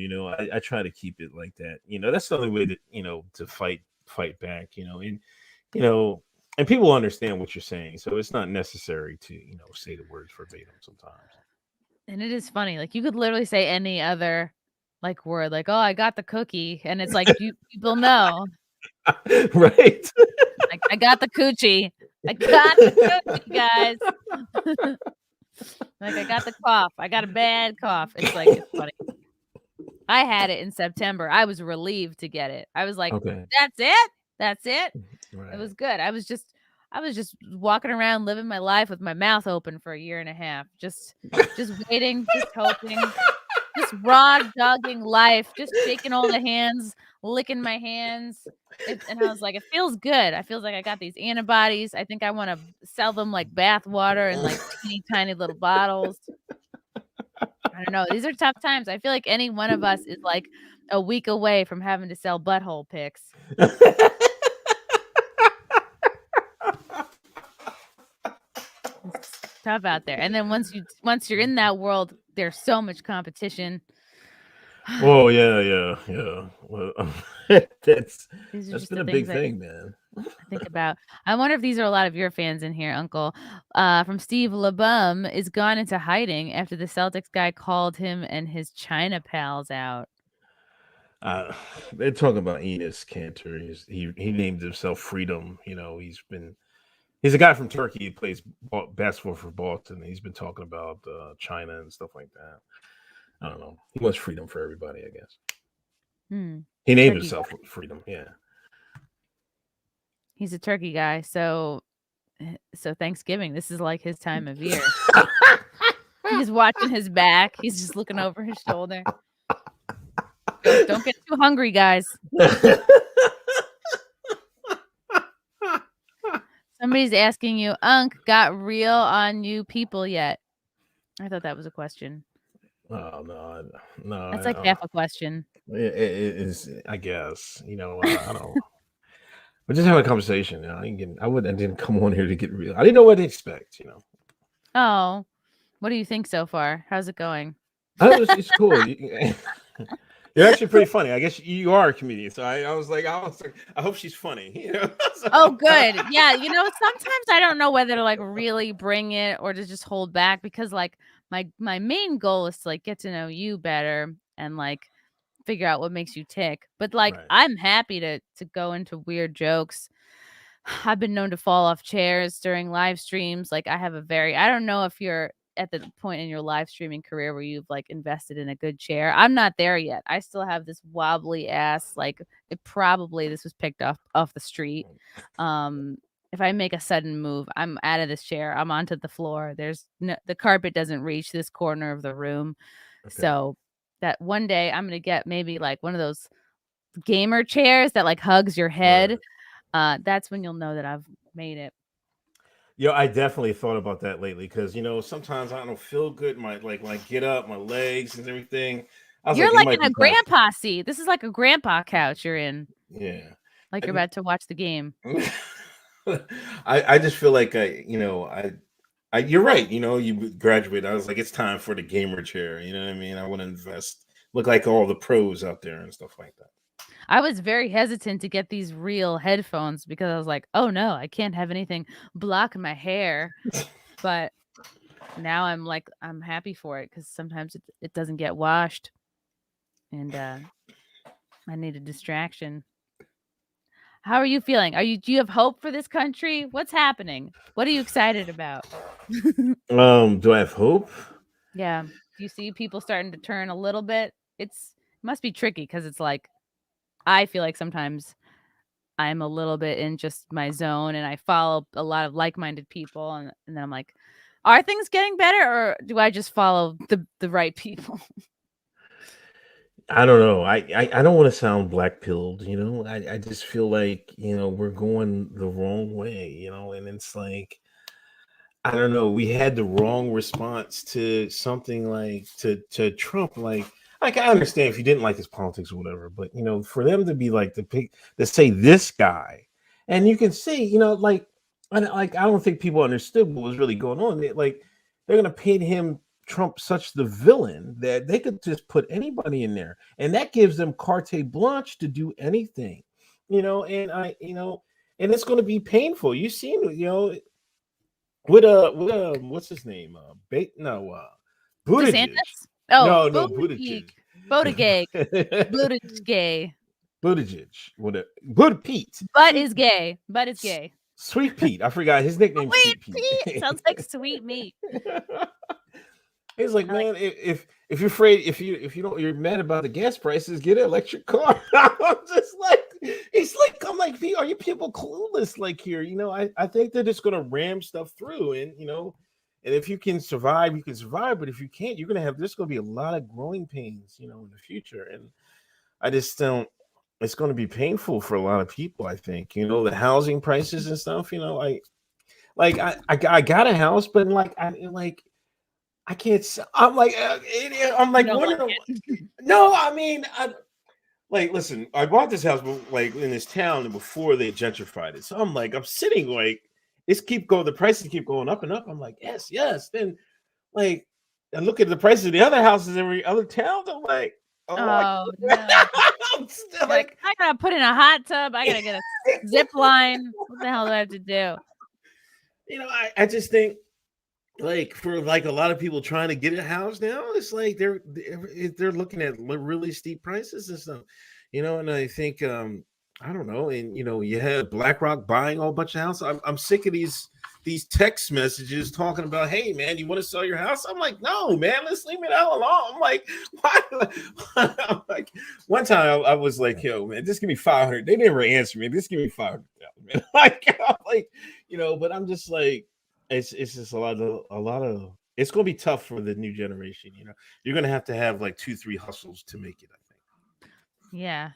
I try to keep it like that. That's the only way to fight back. And people understand what you're saying, so it's not necessary to say the words verbatim sometimes. And it is funny. Like you could literally say any other like word, like, "Oh, I got the cookie," and it's like people know. Right. Like, I got the coochie. I got the coochie, guys. Like, I got the cough. I got a bad cough. It's like, it's funny. I had it in September. I was relieved to get it. I was like, Okay. That's it? That's it? Right. It was good. I was just walking around living my life with my mouth open for a year and a half. Just waiting, just hoping. Just raw dogging life, just shaking all the hands, licking my hands. And I was like, it feels good. I feel like I got these antibodies. I think I want to sell them like bath water in like teeny tiny little bottles. I don't know. These are tough times. I feel like any one of us is like a week away from having to sell butthole pics. It's tough out there. And then once you're in that world, there's so much competition. Oh yeah. Well, that's just been a big thing, man. I think about. I wonder if these are a lot of your fans in here, Uncle. From Steve LeBum is gone into hiding after the Celtics guy called him and his China pals out. They're talking about Enes Kanter. He named himself Freedom. He's a guy from Turkey. He plays basketball for Boston. He's been talking about China and stuff like that. I don't know. He wants freedom for everybody, I guess. He named himself Freedom. Yeah. He's a turkey guy. So Thanksgiving, this is like his time of year. He's watching his back. He's just looking over his shoulder. Don't get too hungry, guys. Somebody's asking you, Unc, got real on you people yet? I thought that was a question. Oh no. That's like half a question. It is, I guess. I don't. We're just having a conversation. I didn't come on here to get real. I didn't know what to expect. Oh, what do you think so far? How's it going? It's cool. You're actually pretty funny. I guess you are a comedian. So I was like, I hope she's funny. Oh, good. Yeah. Sometimes I don't know whether to like really bring it or to just hold back because like my main goal is to like get to know you better and like figure out what makes you tick. But like, right. I'm happy to go into weird jokes. I've been known to fall off chairs during live streams. Like I don't know if you're at the point in your live streaming career where you've like invested in a good chair. I'm not there yet. I still have this wobbly ass. Like this was picked off the street. If I make a sudden move, I'm out of this chair. I'm onto the floor. The carpet doesn't reach this corner of the room. Okay. So that one day I'm going to get maybe like one of those gamer chairs that like hugs your head. Right. That's when you'll know that I've made it. I definitely thought about that lately because sometimes I don't feel good. When I get up, my legs and everything. You're like in a grandpa seat. This is like a grandpa couch you're in. Yeah. Like you're about to watch the game. I just feel like you're right. You graduate. I was like, it's time for the gamer chair. You know what I mean? I want to invest, look like all the pros out there and stuff like that. I was very hesitant to get these real headphones because I was like, oh no, I can't have anything block my hair. But now I'm happy for it because sometimes it doesn't get washed. And I need a distraction. How are you feeling? Do you have hope for this country? What's happening? What are you excited about? Do I have hope? Yeah. Do you see people starting to turn a little bit? It must be tricky because it's like I feel like sometimes I'm a little bit in just my zone and I follow a lot of like-minded people and then I'm like, are things getting better or do I just follow the right people? I don't know. I don't want to sound black pilled, I just feel like, we're going the wrong way, and it's like, I don't know. We had the wrong response to something like to Trump. Like I understand if you didn't like his politics or whatever, but for them to be like to say this guy, and you can see, I don't think people understood what was really going on. They're gonna paint him Trump such the villain that they could just put anybody in there, and that gives them carte blanche to do anything, and it's going to be painful. You've seen, what's his name? Buttigieg. DeSantis? Oh, No, Buttigieg. Buttigieg. Buttigieg. Buttigieg. What? Pete. Butt is gay. Butt is gay. Sweet Pete. I forgot his nickname. Sweet Sweet Pete. Pete. Sounds like sweet meat. He's like, man, if you're afraid, if you don't, you're mad about the gas prices, get an electric car. I'm just like, I'm like, are you people clueless? Like here, I think they're just gonna ram stuff through, and and if you can survive, you can survive. But if you can't, there's gonna be a lot of growing pains, in the future. And I just don't. It's going to be painful for a lot of people. I think, the housing prices and stuff. I got a house, but I can't. I'm like, wondering. No, I mean, listen, I bought this house in this town before they gentrified it. So I'm sitting the prices keep going up and up. I'm like, yes. Then I look at the prices of the other houses in every other town. I'm like, oh no. I'm still I gotta put in a hot tub. I gotta get a zip line. What the hell do I have to do? I just think for a lot of people trying to get a house now, it's like they're looking at really steep prices and stuff, and I think I don't know, and you have BlackRock buying a whole bunch of houses. I'm sick of these text messages talking about, hey man, you want to sell your house? I'm like, no man, let's leave it all alone. I'm like, why? I'm like, one time I was like, yo man, just give me 500. They never answered me. Just give me 500, man. But I'm just like, it's just a lot of it's gonna be tough for the new generation. You're gonna have to have 2-3 hustles to make it, I think. Yeah.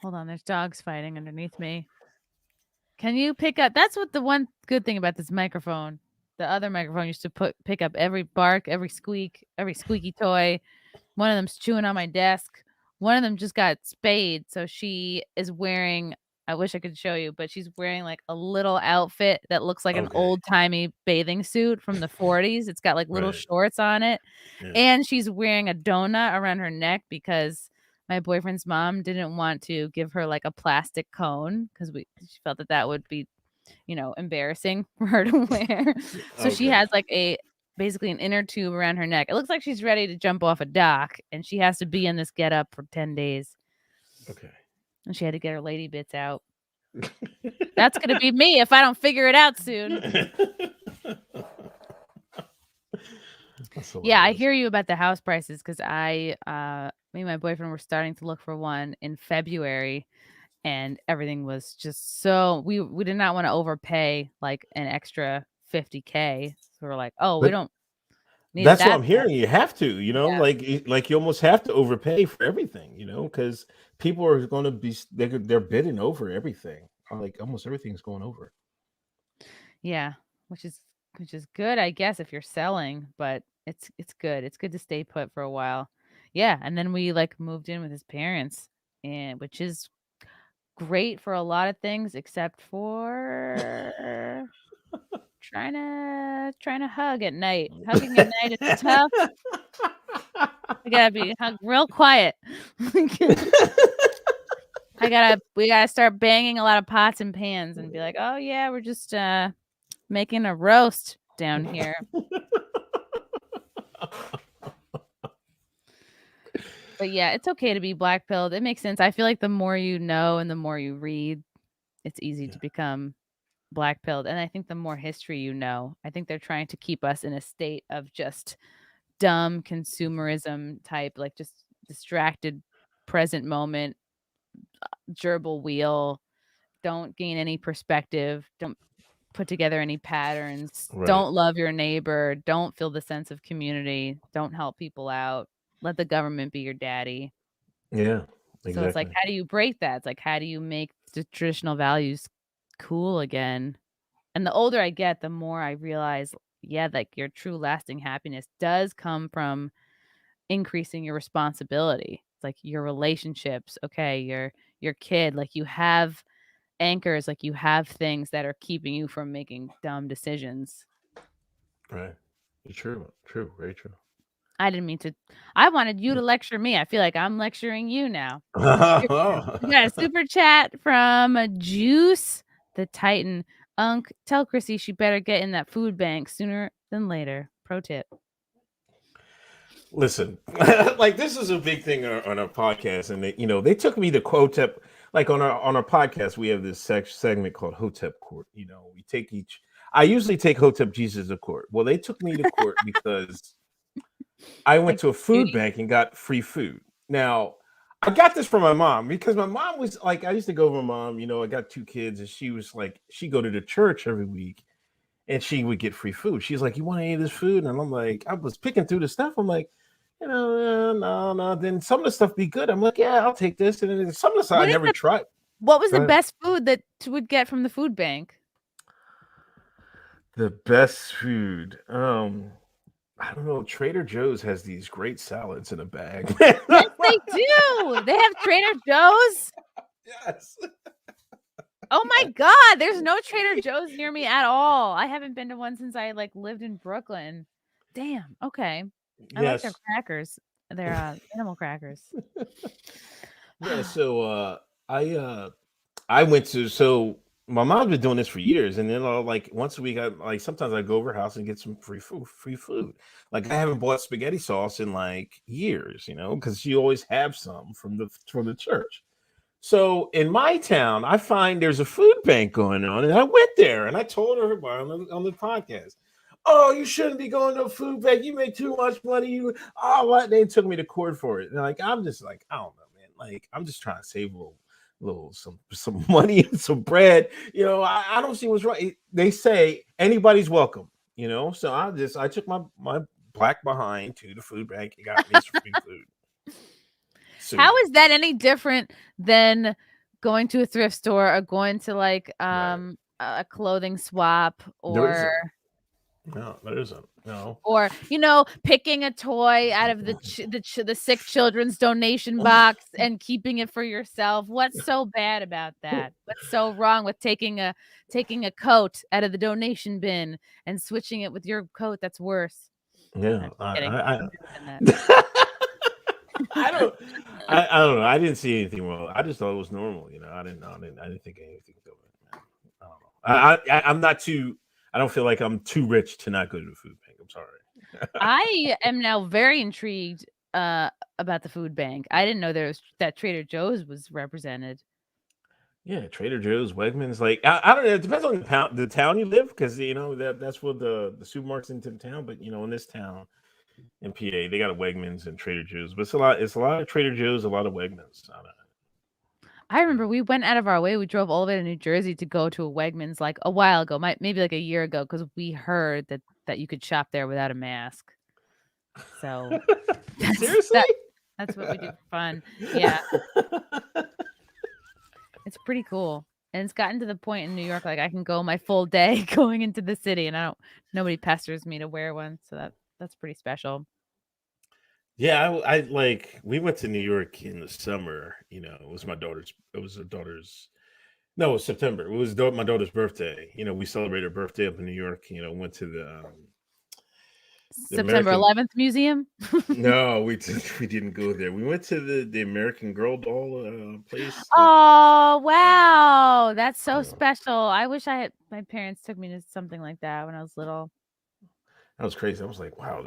Hold on, there's dogs fighting underneath me. Can you pick up? That's what the one good thing about this microphone. The other microphone used to pick up every bark, every squeak, every squeaky toy. One of them's chewing on my desk. One of them just got spayed, so she is wearing, I wish I could show you, but she's wearing a little outfit that looks like an old-timey bathing suit from the 40s. It's got little shorts on it. Yeah. And she's wearing a donut around her neck because my boyfriend's mom didn't want to give her a plastic cone because she felt that would be, embarrassing for her to wear. So she has basically an inner tube around her neck. It looks like she's ready to jump off a dock, and she has to be in this getup for 10 days. Okay. And she had to get her lady bits out. That's going to be me if I don't figure it out soon. Yeah, I hear you about the house prices because me and my boyfriend were starting to look for one in February, and everything was just so we did not want to overpay an extra $50K. So we're like, oh, we don't need that's that what I'm hearing. You have to, you almost have to overpay for everything, because people are going to be they're bidding over everything. Almost everything's going over. Yeah, which is good, I guess, if you're selling, but it's good. It's good to stay put for a while. Yeah, and then we moved in with his parents, and which is great for a lot of things except for trying to hug at night. Hugging at night is tough. We gotta be real quiet. We gotta start banging a lot of pots and pans and be like, oh yeah, we're just making a roast down here. But yeah, it's okay to be black-pilled. It makes sense. I feel like the more you know and the more you read, it's easy to become black-pilled. And I think the more history you know, I think they're trying to keep us in a state of just dumb consumerism type, just distracted present moment gerbil wheel. Don't gain any perspective. Don't put together any patterns. Right. Don't love your neighbor. Don't feel the sense of community. Don't help people out. Let the government be your daddy. Yeah, So it's like, exactly. how do you break that? It's like, how do you make the traditional values cool again? And the older I get, the more I realize, yeah, like your true lasting happiness does come from increasing your responsibility. It's like your relationships, okay, your kid, like you have anchors, like you have things that are keeping you from making dumb decisions. Right. True. Very true. I didn't mean to. I wanted you to lecture me. I feel like I'm lecturing you now. We got a super chat from Juice the Titan. Tell Chrissy she better get in that food bank sooner than later. Pro tip. Listen, like this is a big thing on our podcast, and they took me to Hotep. Like on our podcast, we have this segment called Hotep Court. We take each. I usually take Hotep Jesus to court. Well, they took me to court because I went to a food bank and got free food. Now, I got this from my mom because my mom was like, I used to go with my mom. I got 2 kids, and she was like, she'd go to the church every week, and she would get free food. She's like, "You want any of this food?" And I'm like, I was picking through the stuff. I'm like, no. Then some of the stuff be good. I'm like, yeah, I'll take this. And then some of the stuff I never tried. What was the best food that you would get from the food bank? The best food. I don't know. Trader Joe's has these great salads in a bag. Yes, they do. They have Trader Joe's. Yes. Oh my God, there's no Trader Joe's near me at all. I haven't been to one since I lived in Brooklyn. Damn. Okay. I like their crackers. They're animal crackers. Yeah. So I went to. So my mom's been doing this for years, and then like once a week, sometimes I go over her house and get some free food. Like I haven't bought spaghetti sauce in like years, because she always have some from the church. So in my town, I find there's a food bank going on, and I went there and I told her about it on the podcast. Oh, you shouldn't be going to a food bank. You make too much money. What? They took me to court for it. And I'm just like, I don't know, man. Like I'm just trying to save some money and some bread. I don't see what's right. They say anybody's welcome. So I took my black behind to the food bank and got me some free food. How is that any different than going to a thrift store or going to a clothing swap or there isn't. No. Or picking a toy out of the sick children's donation box and keeping it for yourself? What's so bad about that? What's so wrong with taking a coat out of the donation bin and switching it with your coat that's worse? Yeah, I don't know. I didn't see anything wrong. I just thought it was normal. I didn't think anything of it. I don't know. I'm not too. I don't feel like I'm too rich to not go to the food bank. I'm sorry. I am now very intrigued about the food bank. I didn't know that Trader Joe's was represented. Yeah, Trader Joe's, Wegmans. Like I don't know. It depends on the town you live, because that's what the supermarkets into the town. But in this town in PA, they got a Wegmans and Trader Joe's. But it's a lot of Trader Joe's, a lot of Wegmans. I don't know. I remember we went out of our way. We drove all the way to New Jersey to go to a Wegmans like a while ago, maybe like a year ago, because we heard that you could shop there without a mask. So seriously, that's what we do for fun. Yeah, it's pretty cool, and it's gotten to the point in New York like I can go my full day going into the city, and nobody pesters me to wear one. So that's pretty special. Yeah, we went to New York in the summer. It was no, it was September. It was my daughter's birthday. We celebrated her birthday up in New York. Went to the September 11th museum. No, we didn't go there. We went to the American Girl doll place. Oh wow, that's so special. I wish my parents took me to something like that when I was little. That was crazy. I was like, wow,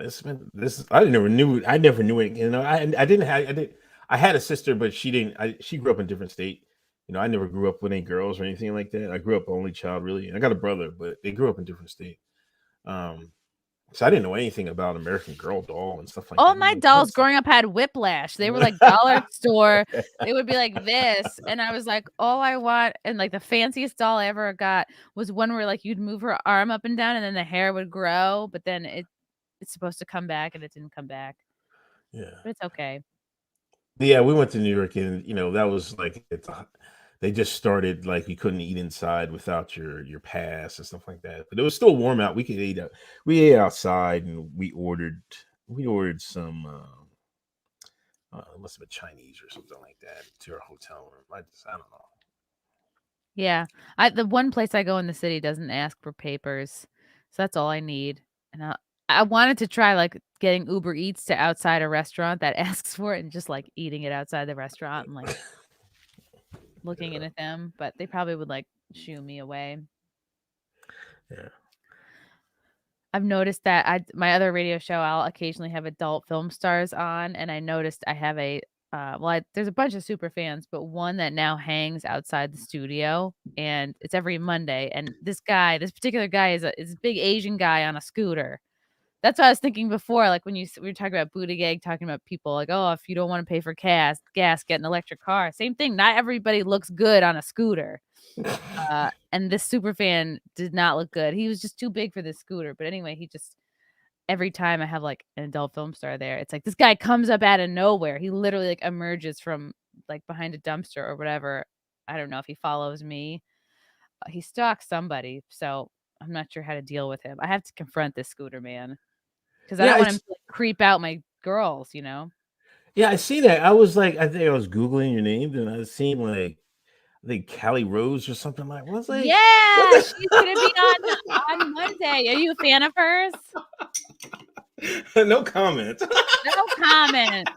I never knew it. I had a sister, but she didn't. She grew up in a different state. I never grew up with any girls or anything like that. I grew up only child, really. I got a brother, but they grew up in a different state. So I didn't know anything about American Girl doll and stuff like that. All my dolls growing up had whiplash. They were like dollar store. They would be like this. And I was like, all I want. And like the fanciest doll I ever got was one where like you'd move her arm up and down and then the hair would grow. But then it's supposed to come back and it didn't come back. Yeah. But it's okay. Yeah, we went to New York and that was like they just started like you couldn't eat inside without your pass and stuff like that. But it was still warm out. We could eat out. We ate outside and we ordered some it must have been Chinese or something like that to our hotel room. I don't know. Yeah. The one place I go in the city doesn't ask for papers. So that's all I need. And I wanted to try like getting Uber Eats to outside a restaurant that asks for it and just like eating it outside the restaurant and like looking in at them, but they probably would like shoo me away. Yeah. I've noticed that my other radio show, I'll occasionally have adult film stars on, and I noticed I have there's a bunch of super fans, but one that now hangs outside the studio, and it's every Monday. And this particular guy is a big Asian guy on a scooter. That's what I was thinking before, like when we were talking about Buttigieg, talking about people like, oh, if you don't want to pay for gas, get an electric car. Same thing. Not everybody looks good on a scooter. And this super fan did not look good. He was just too big for this scooter. But anyway, every time I have like an adult film star there, it's like this guy comes up out of nowhere. He literally like emerges from like behind a dumpster or whatever. I don't know if he follows me. He stalks somebody. So I'm not sure how to deal with him. I have to confront this scooter man because I don't want him to like, creep out my girls, Yeah, I see that. I think I was Googling your name and I seen like I think Callie Rose or something like. What's like? Yeah, she's gonna be on Monday. Are you a fan of hers? No comment. No comment.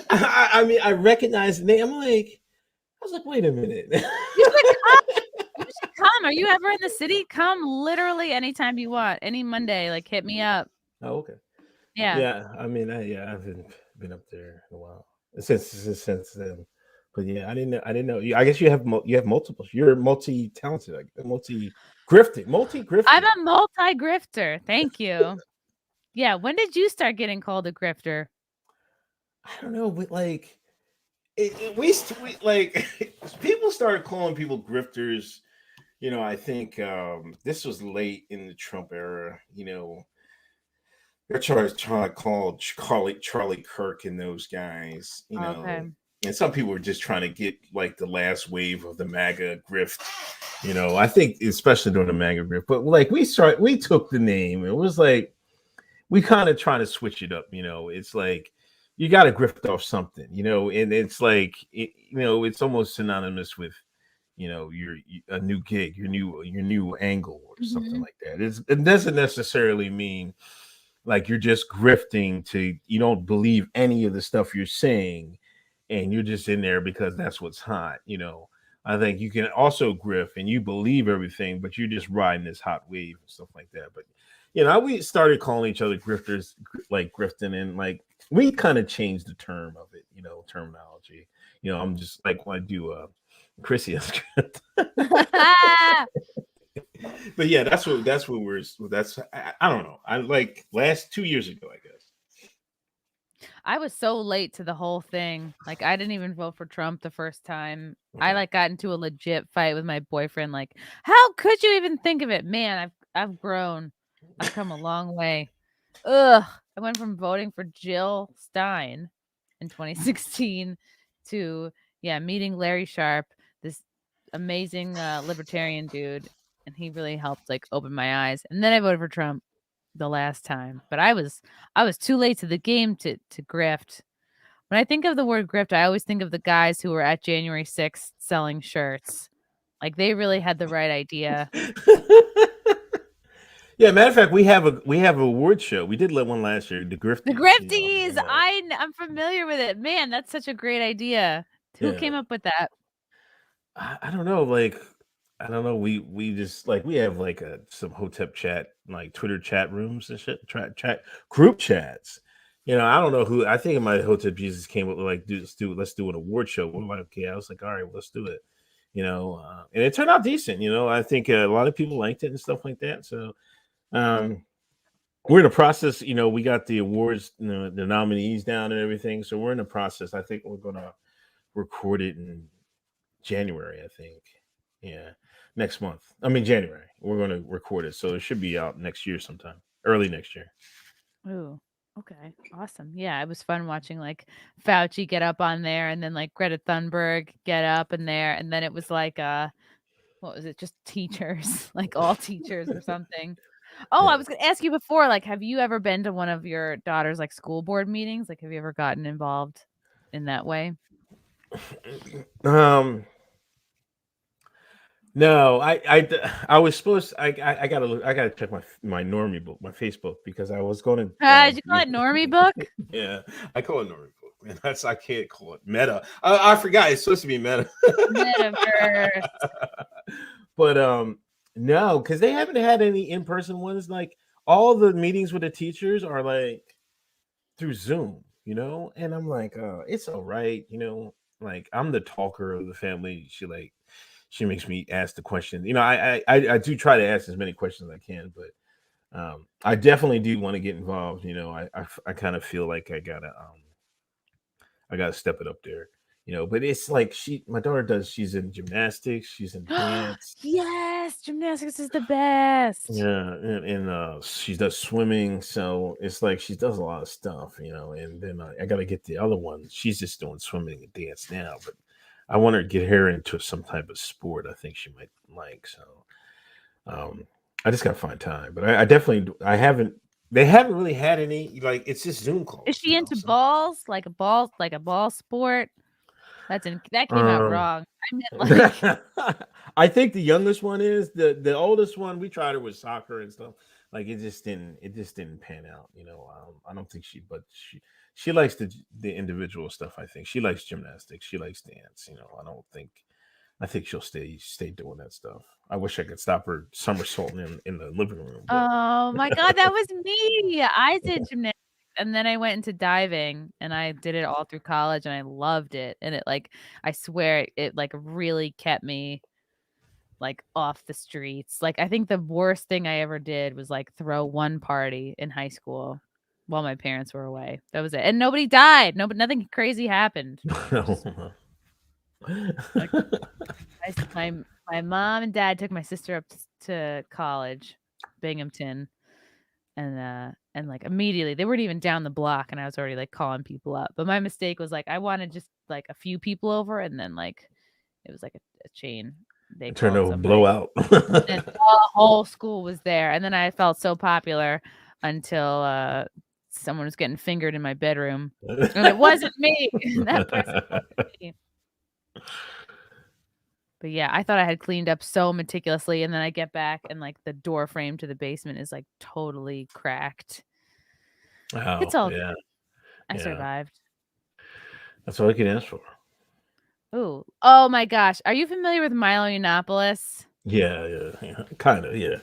I mean, I recognize the name. I was like, wait a minute. You should come. Are you ever in the city? Come literally anytime you want. Any Monday, like hit me up. Oh, okay. Yeah. Yeah. I mean, I haven't been up there in a while since then. But yeah, I didn't know. I guess you have multiple. You're multi-talented, like multi-grifted. I'm a multi-grifter. Thank you. Yeah. When did you start getting called a grifter? I don't know, but like, we like people started calling people grifters. I think this was late in the Trump era. They're trying to call Charlie Kirk and those guys. Okay. And some people were just trying to get like the last wave of the MAGA grift. I think especially during the MAGA grift. But like we took the name. It was like we kind of trying to switch it up. It's like you got to grift off something. And it's like it's almost synonymous with your a new gig, your new angle or something like that. It doesn't necessarily mean like you're just grifting to you don't believe any of the stuff you're saying. And you're just in there because that's what's hot. I think you can also grift and you believe everything, but you're just riding this hot wave and stuff like that. But, we started calling each other grifters, like grifting, and like we kind of changed the term of it, terminology. I'm just like when I do Chrissie. But yeah, that's what I don't know. I like last 2 years ago, I guess. I was so late to the whole thing. Like I didn't even vote for Trump the first time. I like got into a legit fight with my boyfriend. Like, how could you even think of it? Man, I've grown. I've come a long way. Ugh. I went from voting for Jill Stein in 2016 to meeting Larry Sharpe, this amazing libertarian dude, and he really helped like open my eyes. And then I voted for Trump the last time, but I was too late to the game to grift. When I think of the word grift, I always think of the guys who were at January 6th selling shirts. Like they really had the right idea. Yeah, matter of fact, we have a award show. We did one last year. The Grifties. The Grifties. I'm familiar with it. Man, that's such a great idea. Who came up with that? I don't know. Like, I don't know. We just like we have like some Hotep chat, like Twitter chat rooms and shit, chat group chats. I don't know who. I think my Hotep Jesus came up with like, let's do an award show. We're like, okay. I was like, all right, well, let's do it. And it turned out decent. I think a lot of people liked it and stuff like that. So We're in the process. We got the awards, the nominees down and everything. So we're in the process. I think we're gonna record it in January. I think, yeah, next month. I mean January. We're gonna record it, so it should be out next year sometime, early next year. Ooh, okay, awesome. Yeah, it was fun watching like Fauci get up on there, and then like Greta Thunberg get up in there, and then it was like what was it? Just teachers, like all teachers or something. Oh, I Yeah. was gonna ask you before, like, have you ever been to one of your daughter's like school board meetings? Like, have you ever gotten involved in that way? No, I was supposed. I gotta look. I gotta check my normie book, my Facebook, because I was going to. Did you call it Normie Book? Yeah, I call it Nerdrotic, man. I can't call it Meta. I forgot it's supposed to be Meta. Metaverse. But no, because they haven't had any in-person ones. Like all the meetings with the teachers are like through Zoom, and I'm like, it's all right, like I'm the talker of the family. She makes me ask the question. I do try to ask as many questions as I can, but I definitely do want to get involved. I kind of feel like I gotta step it up there. But it's like my daughter she's in gymnastics, she's in dance. Yes, gymnastics is the best. Yeah, and she does swimming, so it's like she does a lot of stuff, and then I gotta get the other one. She's just doing swimming and dance now, but I want to get her into some type of sport I think she might like. So I just gotta find time. But I definitely they haven't really had any, like, it's just Zoom calls. Is she into balls? Like a ball sport? That came out wrong. I meant like I think the youngest one is the oldest one. We tried her with soccer and stuff. Like it just didn't pan out. I don't think she likes the individual stuff. I think she likes gymnastics. She likes dance. I think she'll stay doing that stuff. I wish I could stop her somersaulting in the living room. But... Oh my God, that was me. I did gymnastics and then I went into diving and I did it all through college and I loved it. And it I swear it like really kept me like off the streets. Like I think the worst thing I ever did was like throw one party in high school while my parents were away. That was it. And nobody died. Nothing crazy happened. Like, my mom and dad took my sister up to college, Binghamton, and like immediately they weren't even down the block, and I was already like calling people up. But my mistake was like I wanted just like a few people over, and then like it was like a chain. They turned called a blowout. and the whole school was there, and then I felt so popular until someone was getting fingered in my bedroom, and it wasn't me. That person wasn't me. But yeah, I thought I had cleaned up so meticulously, and then I get back and like the door frame to the basement is like totally cracked. Oh, It's all yeah. good. I survived. That's all I can ask for. Ooh. Oh my gosh. Are you familiar with Milo Yiannopoulos? Yeah. Kind of, yeah.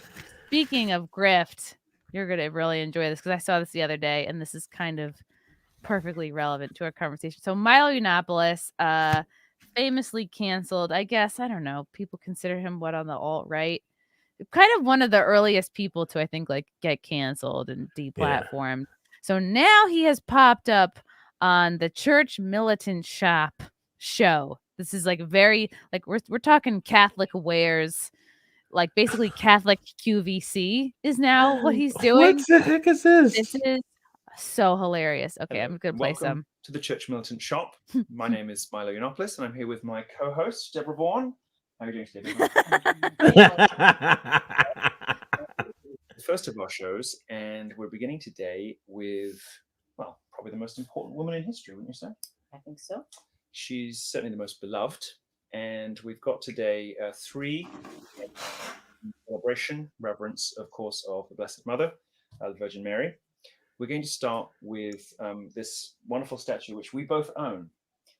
Speaking of grift, you're gonna really enjoy this because I saw this the other day, and this is kind of perfectly relevant to our conversation. So Milo Yiannopoulos, famously canceled, I guess. I don't know. People consider him what on the alt-right? Kind of one of the earliest people to, I think, like get canceled and deplatformed. Yeah. So now he has popped up on the Church Militant Shop show. This is like very like we're talking Catholic wares, like basically Catholic QVC is now what he's doing. What the heck is this? This is so hilarious. Okay, I'm gonna play some. To the Church Militant Shop. My name is Milo Yiannopoulos, and I'm here with my co-host Deborah Vaughan. How are you doing today, Deborah? First of our shows, and we're beginning today with, well, probably the most important woman in history, wouldn't you say? I think so. She's certainly the most beloved, and we've got today 3 celebration, reverence, of course, of the Blessed Mother, the Virgin Mary. We're going to start with this wonderful statue, which we both own.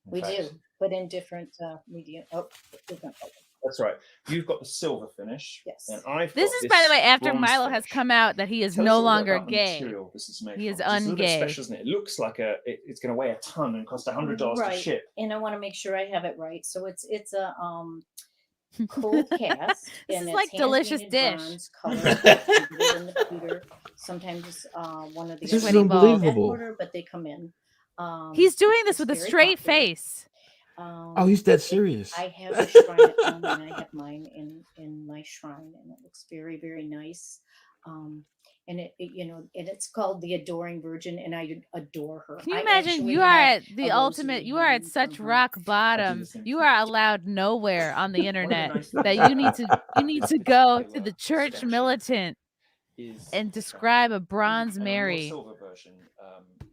We do, but in different medium. Oh, different colors. That's right. You've got the silver finish. Yes. And I've this is, by the way, after Milo has come out that he is no longer gay. This is made he is from. It's a little bit ungay. special, isn't it? It looks like it's going to weigh a ton and cost $100 to ship. And I want to make sure I have it right. So it's a cold cast. This and is it's like delicious hand-painted dish. bronze color. You can get it in the pewter. Sometimes one of the This is Sweaty balls. unbelievable. but they come in. He's doing this it's with a very straight popular. face. Oh, he's dead serious. I have a shrine at home, and I have mine in my shrine, and it looks very, very nice. And it and it's called the Adoring Virgin, and I adore her. Can you I imagine? actually You are have at the a ultimate. rosary You are at hanging such from her. rock bottom. same You thing. are allowed nowhere on the One of the internet. nice things That about you need to. You need to go to the church statue militant is and the describe a shrine. bronze And on your Mary. silver version,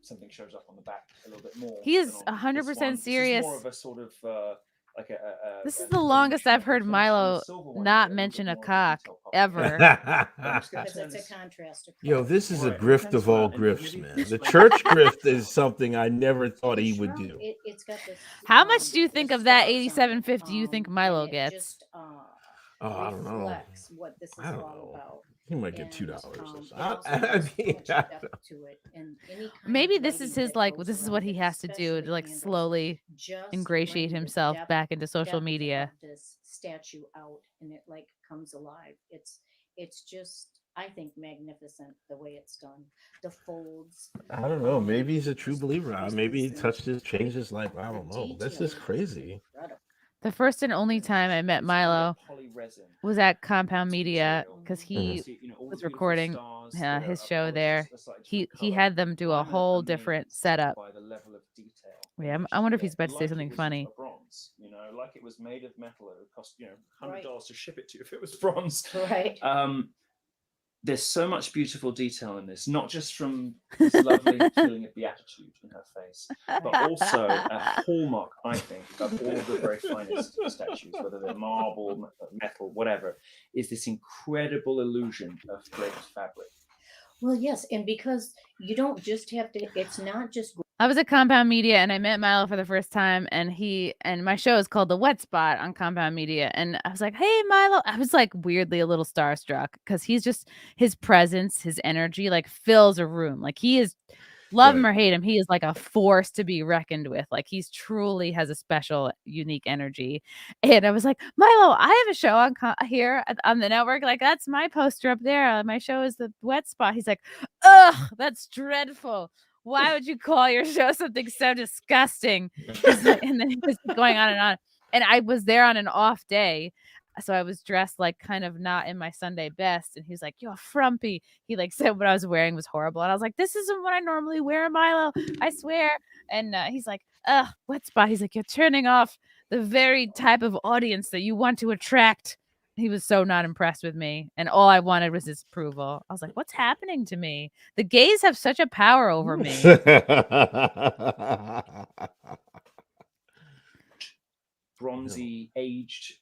something shows up on the back a little bit more. He is than on 100% this one. serious. This is more of a sort of like This is an the longest orange I've heard metal finish. On the Milo silver one, you not get a little mention bit a more of the cock detail popping out. ever. I'm just gonna Because turn it's a this. contrast of Yo, color. this is a Right, grift turn of this around all and grifts, maybe man. The explain church what grift is something I never thought The he would shrine, do. it's got this. How much do you the think of that stars on it, $87.50 you think and Milo it gets? just Oh, I don't know. reflects what this is I don't all know. about. He might get $2. And it I also has so mean, much depth to it, and any kind Maybe of this is lighting his that like. goes This is around what he it, has to do especially to like candles, slowly just ingratiate bring the himself depth back into social media. of this statue out, and it like comes alive. It's just, I think, magnificent the way it's done. The folds. I don't know. Maybe he's a true just believer. pieces Maybe he and touched his, changed his life. I the don't know. That's detailing just is crazy. incredible. The first and only time I met It's called a Milo poly resin was at Compound Media material. because Mhm. he See, all was the beautiful recording stars that his are show polished there. a slightly He different colour. had them do a I'm whole amazed different setup. by the level of detail in Yeah, which I you wonder if get, he's about to say like something it was funny. a bronze, like it was made of metal. It would cost Right. $100 to ship it to you if it was bronze. Right. There's so much beautiful detail in this, not just from this lovely feeling of beatitude in her face, but also a hallmark, I think, of all the very finest statues, whether they're marble, metal, whatever, is this incredible illusion of draped fabric. Well, yes, and because you don't just have to, it's not just I was at Compound Media and I met Milo for the first time, and my show is called The Wet Spot on Compound Media, and I was like, "Hey, Milo!" I was like weirdly a little starstruck because his presence, his energy, like fills a room. Like he is, love him Right. or hate him, he is like a force to be reckoned with. Like he's truly has a special, unique energy. And I was like, Milo, I have a show on here on the network. Like that's my poster up there. My show is The Wet Spot. He's like, ugh, that's dreadful. Why would you call your show something so disgusting? And then he was going on and on. And I was there on an off day. So I was dressed like kind of not in my Sunday best. And he's like, you're frumpy. He like said what I was wearing was horrible. And I was like, this isn't what I normally wear, Milo. I swear. And he's like, ugh, Wet Spot. He's like, you're turning off the very type of audience that you want to attract. He was so not impressed with me, and all I wanted was his approval. I was like, what's happening to me? The gays have such a power over me. Bronzy, aged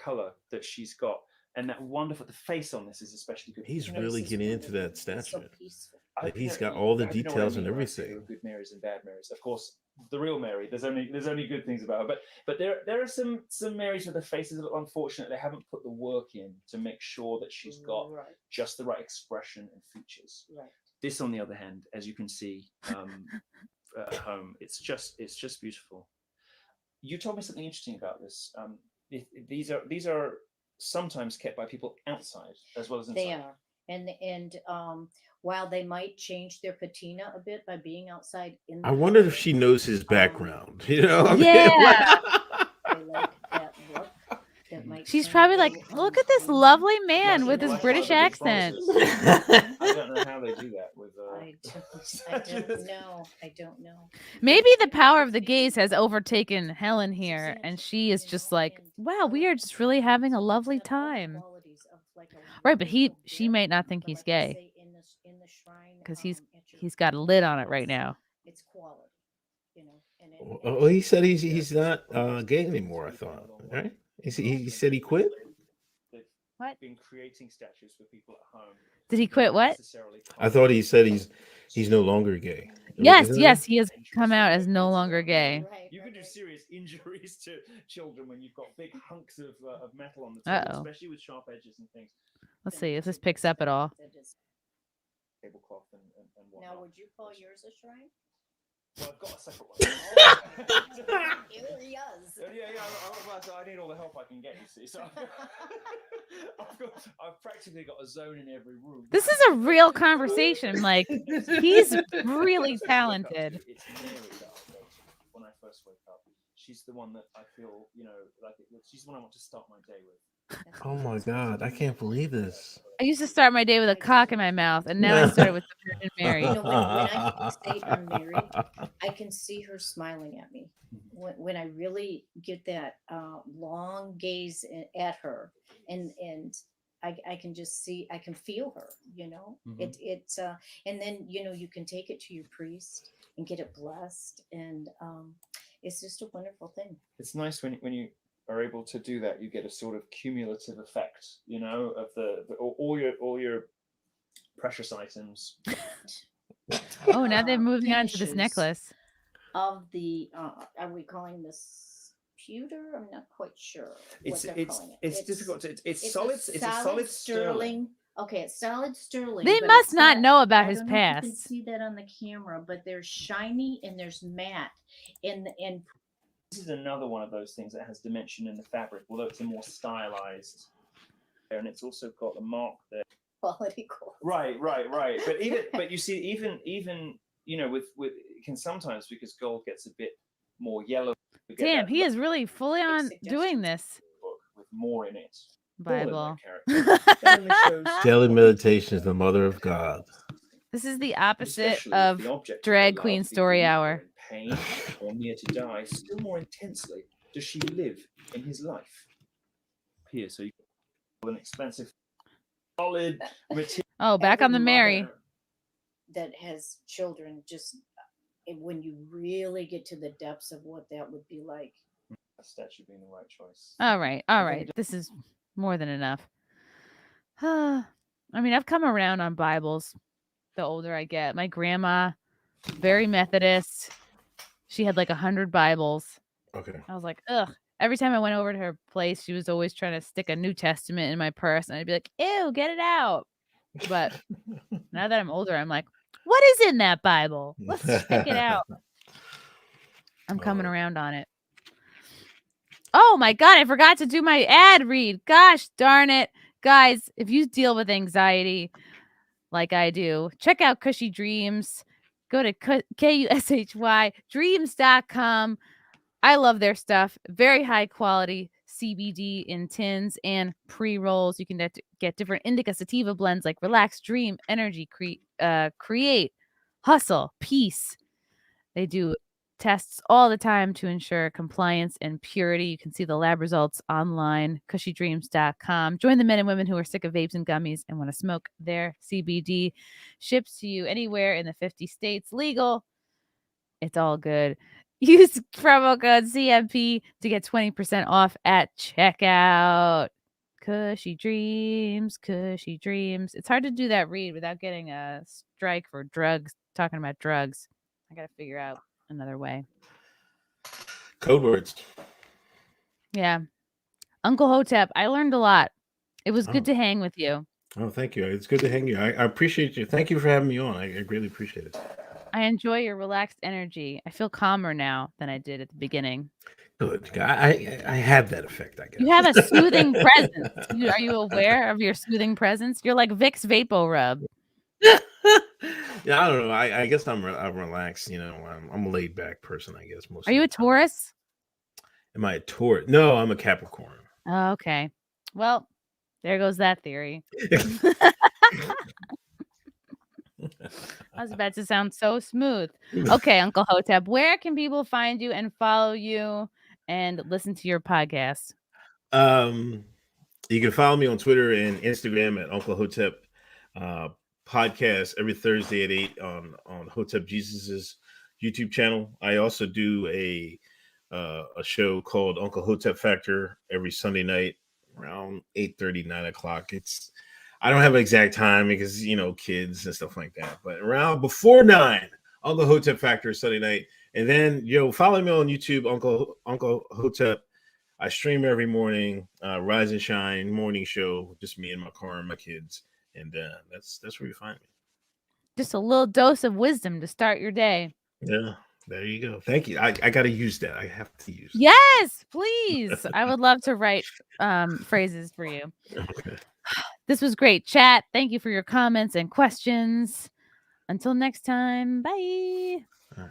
color that she's got, and that wonderful. The face on this is especially good. He's You know, really this is getting into that it's so statue. peaceful. Like, he's you got all the I hope you know what details I and mean when I say there everything. are good Marys and bad Marys. Of course, the real Mary. There's only good things about her. But there are some Marys where the face is a little unfortunate. They haven't put the work in to make sure that she's got Right. just the right expression and features. Right. This, on the other hand, as you can see at home, it's just beautiful. You told me something interesting about this. These are sometimes kept by people outside as well as inside. They are. And while they might change their patina a bit by being outside in the I wonder if color, she knows his background. You know? I mean, Yeah. they like that look. That might She's turn probably a like, little, look at this um, lovely man Yes, with his like British one of the big accent. sponsors. I don't know how they do that with. I don't know. I don't know. Maybe the power of the gays has overtaken Helen here, and she is just like, wow, we are just really having a lovely time. Right, but she might not think he's gay because he's got a lid on it right now. It's quality, you know. And Oh, he said he's not gay anymore. I thought, right? He said he quit. What? Been creating statues for people at home. Did he quit what? I thought he said he's no longer gay. Yes, Isn't it? yes, he has come out as no longer gay. You can do serious injuries to children when you've got big hunks of metal on the table, Uh-oh. especially with sharp edges and things. Let's see if this picks up at all. Tablecloth and whatnot. Now, would you call yours a shrine? Well, I've got a separate one. Here he is. Yeah. Well, so I need all the help I can get, you see. So I've practically got a zone in every room. This is a real conversation. Like, he's really That's what I wake up to. talented. It's Mary that I go to when I first wake up. She's the one that I feel, she's the one I want to start my day with. Oh my God, I can't believe this. I used to start my day with a cock in my mouth, and now I started with the Virgin Mary. You know, when I say I'm married, I can see her smiling at me. When I really get that long gaze at her, and I can just see, I can feel her, you know. It's and then, you know, you can take it to your priest and get it blessed, and it's just a wonderful thing. It's nice when you are able to do that. You get a sort of cumulative effect, you know, of all your precious items. Oh, now they're moving on to this finishes necklace. Of the are we calling this pewter? I'm not quite sure what they're calling it. It's difficult to, it's a solid. It's a solid sterling. Okay, it's solid sterling. They but must it's not know about I his don't know if you can past. see that on the camera, but there's shiny and there's matte, and This is another one of those things that has dimension in the fabric, although it's a more stylized, and it's also got a mark there. quality gold. Right. But you see, even you know, with can sometimes, because gold gets a bit more yellow. Damn, he is really fully on doing this. Book with more in it. Bible. Daily meditation is the mother of God. This is the opposite Especially if of the object drag of queen love story be hour. in pain or near to die, still more intensely does she live in his life. Here, so you an expensive, solid material. Oh, back on the Every Mary. mother that has children, just when you really get to the depths of what that would be like. A statue being the right choice. All right. This is more than enough. I mean, I've come around on Bibles the older I get. My grandma, very Methodist. She had like 100 Bibles. Okay. I was like, ugh. Every time I went over to her place, she was always trying to stick a New Testament in my purse. And I'd be like, ew, get it out. But now that I'm older, I'm like, what is in that Bible? Let's check it out. I'm coming around on it. Oh my God, I forgot to do my ad read. Gosh darn it. Guys, if you deal with anxiety like I do, check out Cushy Dreams. Go to KUSHY dreams.com. I love their stuff. Very high quality CBD in tins and pre-rolls. You can get different indica sativa blends like Relax, Dream, Energy, Create, Hustle, Peace. They do tests all the time to ensure compliance and purity. You can see the lab results online, cushydreams.com. Join the men and women who are sick of vapes and gummies and want to smoke their CBD. Ships to you anywhere in the 50 states. Legal. It's all good. Use promo code CMP to get 20% off at checkout. Cushy Dreams, Cushy Dreams. It's hard to do that read without getting a strike for drugs, talking about drugs. I got to figure out another way. Code words. Yeah. Uncle Hotep, I learned a lot. It was good to hang with you. Oh, thank you. It's good to hang you. I appreciate you. Thank you for having me on. I really appreciate it. I enjoy your relaxed energy. I feel calmer now than I did at the beginning. Good. I have that effect, I guess. You have a soothing presence. Are you aware of your soothing presence? You're like Vicks Vapo Rub. Yeah, I don't know. I guess I'm relaxed. You know, I'm a laid back person. I guess most. Are you a Taurus? Am I a Taurus? No, I'm a Capricorn. Oh, okay. Well, there goes that theory. I was about to sound so smooth. Okay, Uncle Hotep, where can people find you and follow you and listen to your podcast? You can follow me on Twitter and Instagram at Uncle Hotep podcast every Thursday at 8 on Hotep Jesus's YouTube channel. I also do a show called Uncle Hotep Factor every Sunday night around 8:30, 9 o'clock. I don't have an exact time because, you know, kids and stuff like that, but around before 9, Uncle Hotep Factor Sunday night. And then, follow me on YouTube, Uncle Hotep. I stream every morning, Rise and Shine morning show, just me and my car and my kids. And that's where you find me. Just a little dose of wisdom to start your day. Yeah. There you go. Thank you. I got to use that. I have to use. Yes, please. I would love to write phrases for you. Okay. This was great, chat. Thank you for your comments and questions. Until next time, bye.